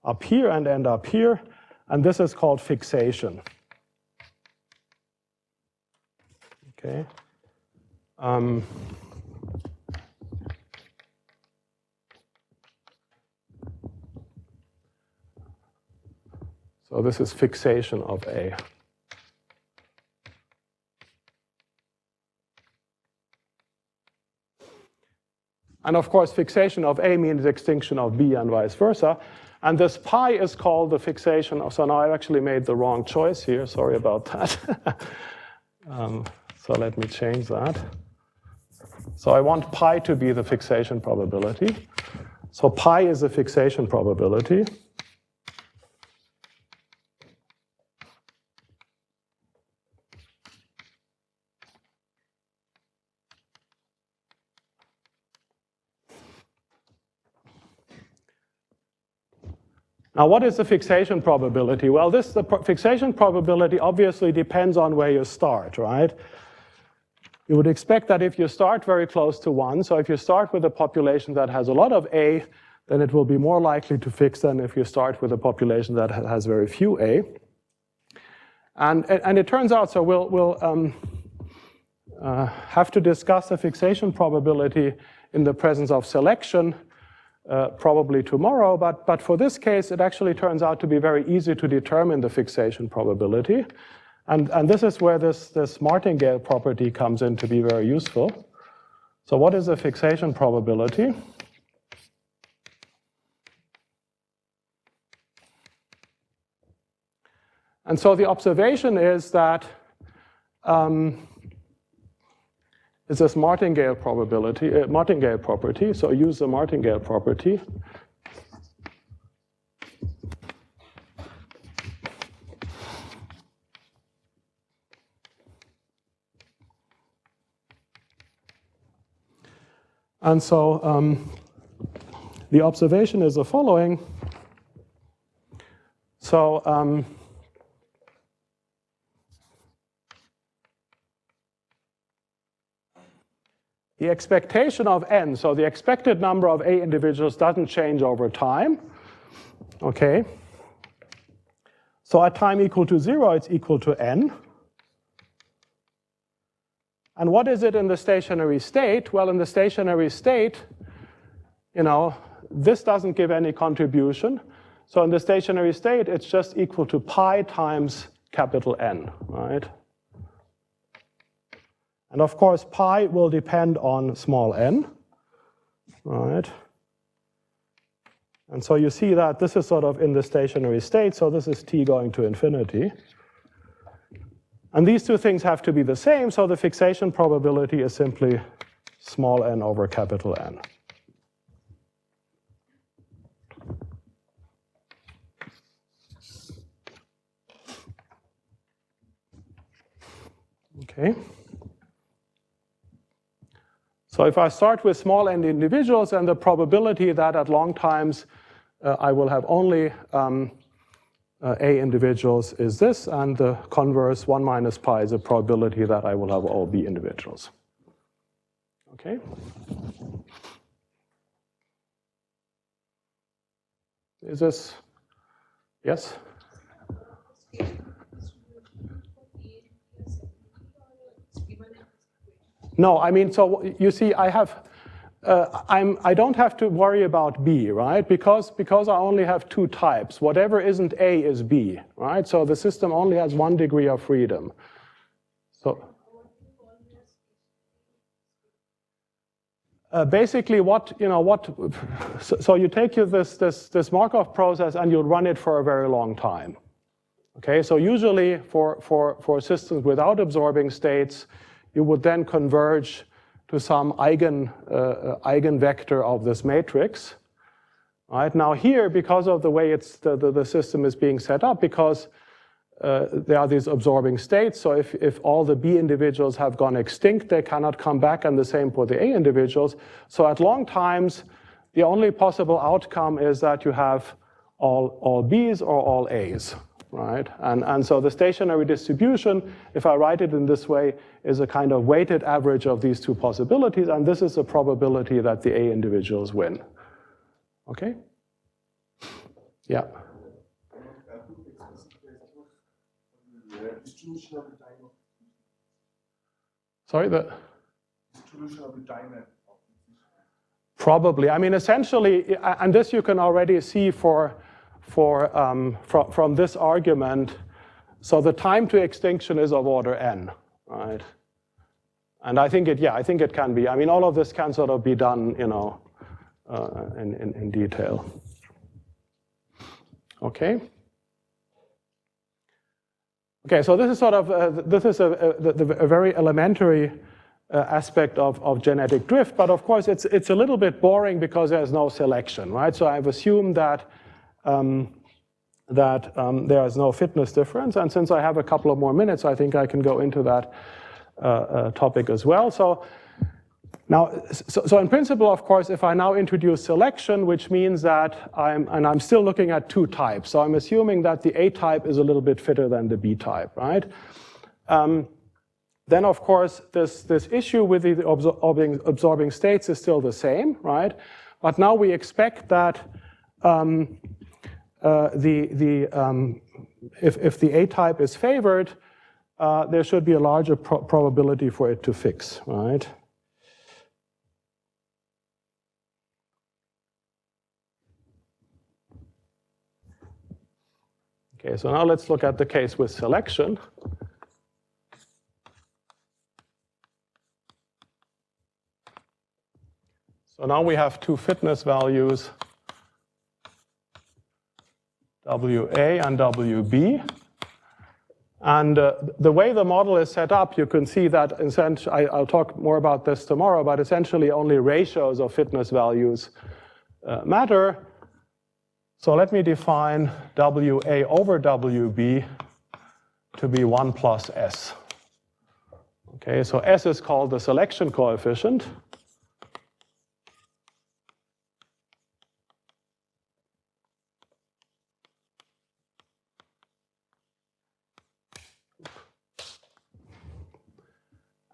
up here and end up here, and this is called fixation. Okay. So this is fixation of A. And of course, fixation of A means extinction of B and vice versa. And this pi is called the fixation of, so now I actually made the wrong choice here, sorry about that. So let me change that. So I want pi to be the fixation probability. So pi is the fixation probability. Now, what is the fixation probability? Well, the fixation probability obviously depends on where you start, right? You would expect that if you start very close to 1, so if you start with a population that has a lot of A, then it will be more likely to fix than if you start with a population that has very few A. And it turns out, so we'll have to discuss the fixation probability in the presence of selection probably tomorrow, but for this case, it actually turns out to be very easy to determine the fixation probability. And this is where this martingale property comes in to be very useful. So what is the fixation probability? And so the observation is that it's this martingale property, so use the martingale property. And so the observation is the following. So the expectation of n, so the expected number of A individuals doesn't change over time. Okay. So at time equal to 0, it's equal to n. And what is it in the stationary state? Well, in the stationary state, this doesn't give any contribution. So in the stationary state, it's just equal to pi times capital N, right? And of course, pi will depend on small n, right? And so you see that this is sort of in the stationary state, so this is t going to infinity. And these two things have to be the same, so the fixation probability is simply small n over capital N. Okay. So if I start with small n individuals, and the probability that at long times I will have only A individuals is this, and the converse 1 minus pi is a probability that I will have all B individuals. Okay? Is this, yes? No, I mean, so you see, I have, I don't have to worry about B, right? Because I only have two types. Whatever isn't A is B, right? So the system only has 1 degree of freedom. So basically, so you take this Markov process and you'll run it for a very long time. Okay, so usually for systems without absorbing states, you would then converge to some eigenvector of this matrix. Right? Now here, because of the way the system is being set up, because there are these absorbing states, so if all the B individuals have gone extinct, they cannot come back, and the same for the A individuals. So at long times, the only possible outcome is that you have all Bs or all As, right? And so the stationary distribution, if I write it in this way, is a kind of weighted average of these two possibilities, and this is the probability that the A individuals win. Okay? Yeah. Distribution of the time of Sorry, the distribution of the time. Probably. I mean, essentially, and this you can already see from this argument. So the time to extinction is of order n, right? And I think it can be. I mean, all of this can sort of be done, you know, in detail. Okay. Okay, so this is sort of a very elementary aspect of genetic drift, but of course it's a little bit boring because there's no selection, right? So I've assumed that there is no fitness difference, and since I have a couple of more minutes, I think I can go into that topic as well. So in principle, of course, if I now introduce selection, which means that I'm still looking at two types. So I'm assuming that the A type is a little bit fitter than the B type, right? Then, of course, this issue with the absorbing states is still the same, right? But now we expect that if the A type is favored, there should be a larger probability for it to fix, right? Okay, so now let's look at the case with selection. So now we have two fitness values, WA and WB. And the way the model is set up, you can see that, I'll talk more about this tomorrow, but essentially only ratios of fitness values matter. So let me define WA over WB to be 1 plus S. Okay, so S is called the selection coefficient.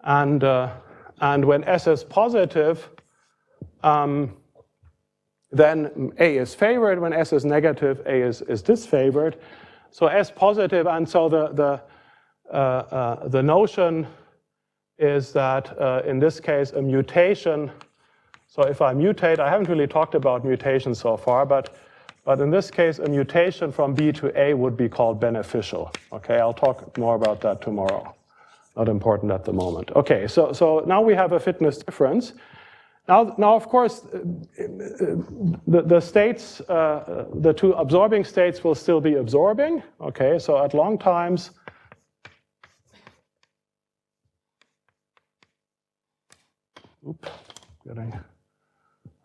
And when S is positive, then A is favored. When S is negative, A is disfavored. So S positive, and so the notion is that in this case a mutation. So if I mutate, I haven't really talked about mutation so far, but in this case a mutation from B to A would be called beneficial. Okay, I'll talk more about that tomorrow. Not important at the moment. Okay, so now we have a fitness difference. Now, of course, the states, the two absorbing states will still be absorbing. Okay, so at long times,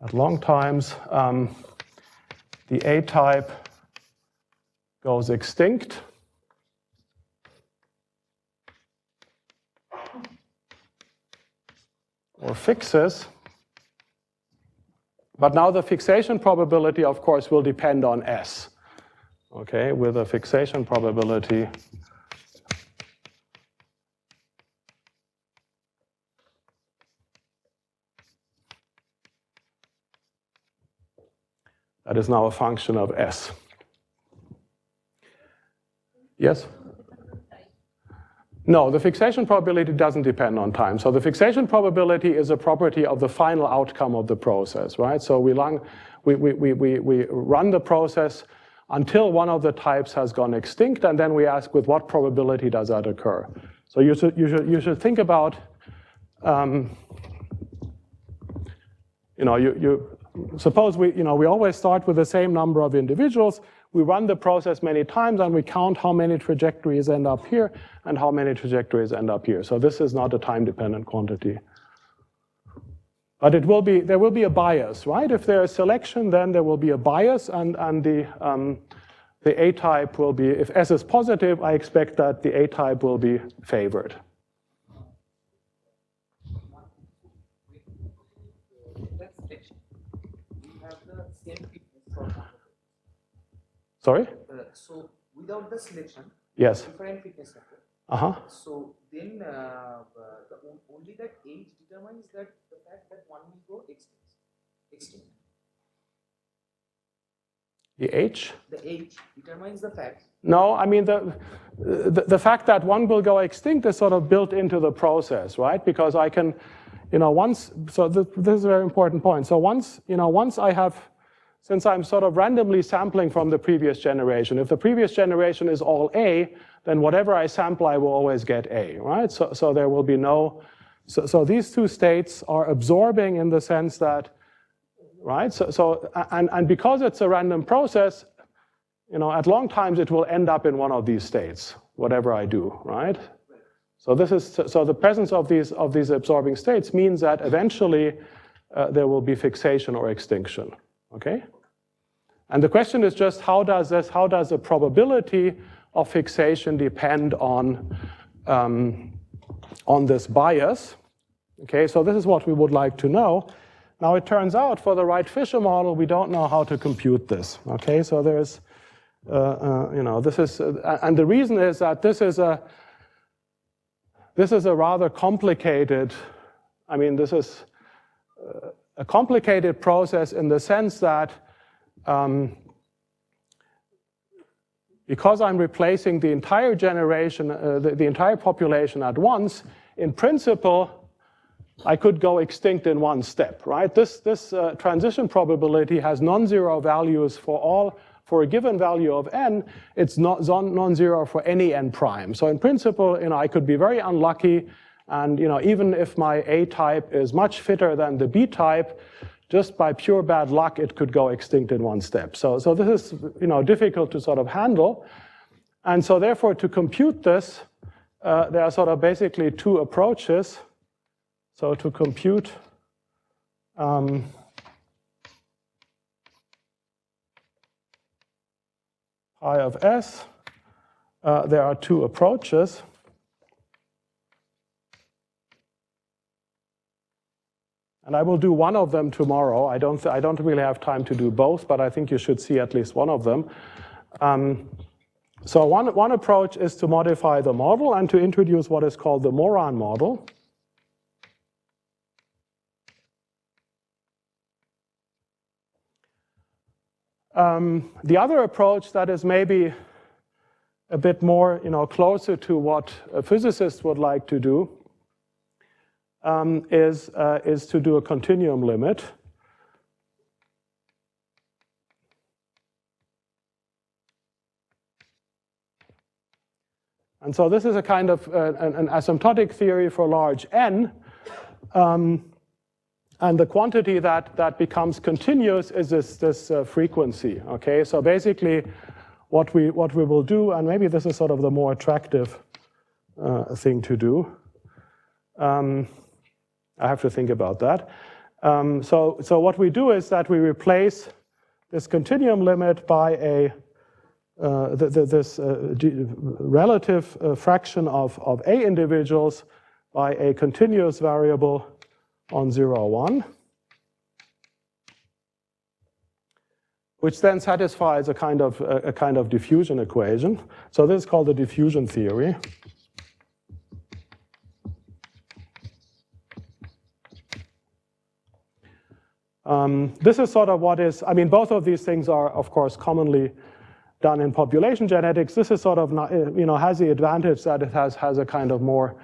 at long times, the A type goes extinct. Or fixes. But now the fixation probability, of course, will depend on S. Okay, with a fixation probability that is now a function of S. Yes? No, the fixation probability doesn't depend on time. So the fixation probability is a property of the final outcome of the process, right? So we run the process until one of the types has gone extinct, and then we ask with what probability does that occur. So you should think about, suppose we always start with the same number of individuals. we run the process many times and we count how many trajectories end up here and how many trajectories end up here. So this is not a time-dependent quantity. But there will be a bias, right? If there is selection, then there will be a bias, and the A-type will be, if S is positive, I expect that the A-type will be favored. Sorry? So without the selection, yes. different fitness factor. So then only that age determines that the fact that one will go extinct. The age? The age determines the fact. No, I mean the fact that one will go extinct is sort of built into the process, right? Because I can, once. So this is a very important point. So once I have. Since I'm sort of randomly sampling from the previous generation, if the previous generation is all A, then whatever I sample, I will always get A, right? So there will be no, so these two states are absorbing in the sense that, right? And because it's a random process, at long times it will end up in one of these states, whatever I do, right? So the presence of these absorbing states means that eventually there will be fixation or extinction, okay? And the question is just how does the probability of fixation depend on this bias? Okay, so this is what we would like to know. Now it turns out for the Wright-Fisher model, we don't know how to compute this. Okay, so there's, this is, and the reason is that this is a rather complicated, this is a complicated process in the sense that because I'm replacing the entire generation, the entire population at once, in principle, I could go extinct in one step, right? This transition probability has non-zero values for a given value of n. It's not non-zero for any n prime. So in principle, I could be very unlucky, and even if my A type is much fitter than the B type, just by pure bad luck, it could go extinct in one step. So this is difficult to sort of handle. And so therefore, to compute this, there are sort of basically two approaches. So to compute pi of S, there are two approaches. And I will do one of them tomorrow. I don't really have time to do both, but I think you should see at least one of them. So one approach is to modify the model and to introduce what is called the Moran model. The other approach that is maybe a bit more, closer to what a physicist would like to do is to do a continuum limit. And so this is a kind of an asymptotic theory for large n. And the quantity that becomes continuous is this frequency. Okay, so basically what we will do, and maybe this is sort of the more attractive thing to do. I have to think about that. So what we do is that we replace this continuum limit by this relative fraction of A individuals by a continuous variable on 0, 1, which then satisfies a kind of diffusion equation. So this is called the diffusion theory. This is sort of what is, both of these things are, of course, commonly done in population genetics. This is sort of, has the advantage that it has a kind of more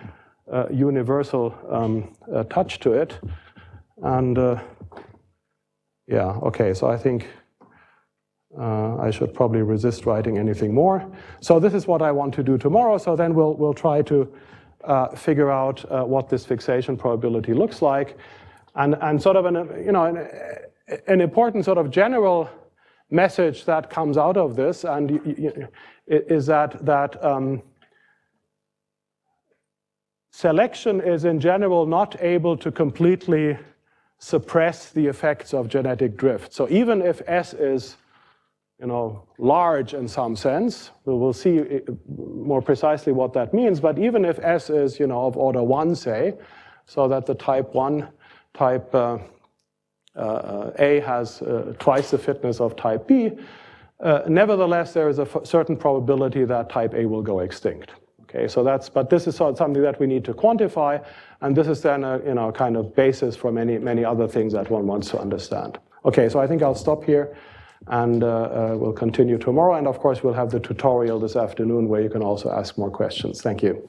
universal touch to it. And yeah, okay, so I think I should probably resist writing anything more. So this is what I want to do tomorrow. So then we'll try to figure out what this fixation probability looks like. And sort of an important sort of general message that comes out of this, and is that selection is in general not able to completely suppress the effects of genetic drift. So even if S is, large in some sense, we'll see more precisely what that means, but even if S is, of order 1, say, so that the type A has twice the fitness of type B, nevertheless, there is a certain probability that type A will go extinct. Okay, so but this is something that we need to quantify, and this is then a kind of basis for many other things that one wants to understand. Okay, so I think I'll stop here, and we'll continue tomorrow, and of course we'll have the tutorial this afternoon where you can also ask more questions. Thank you.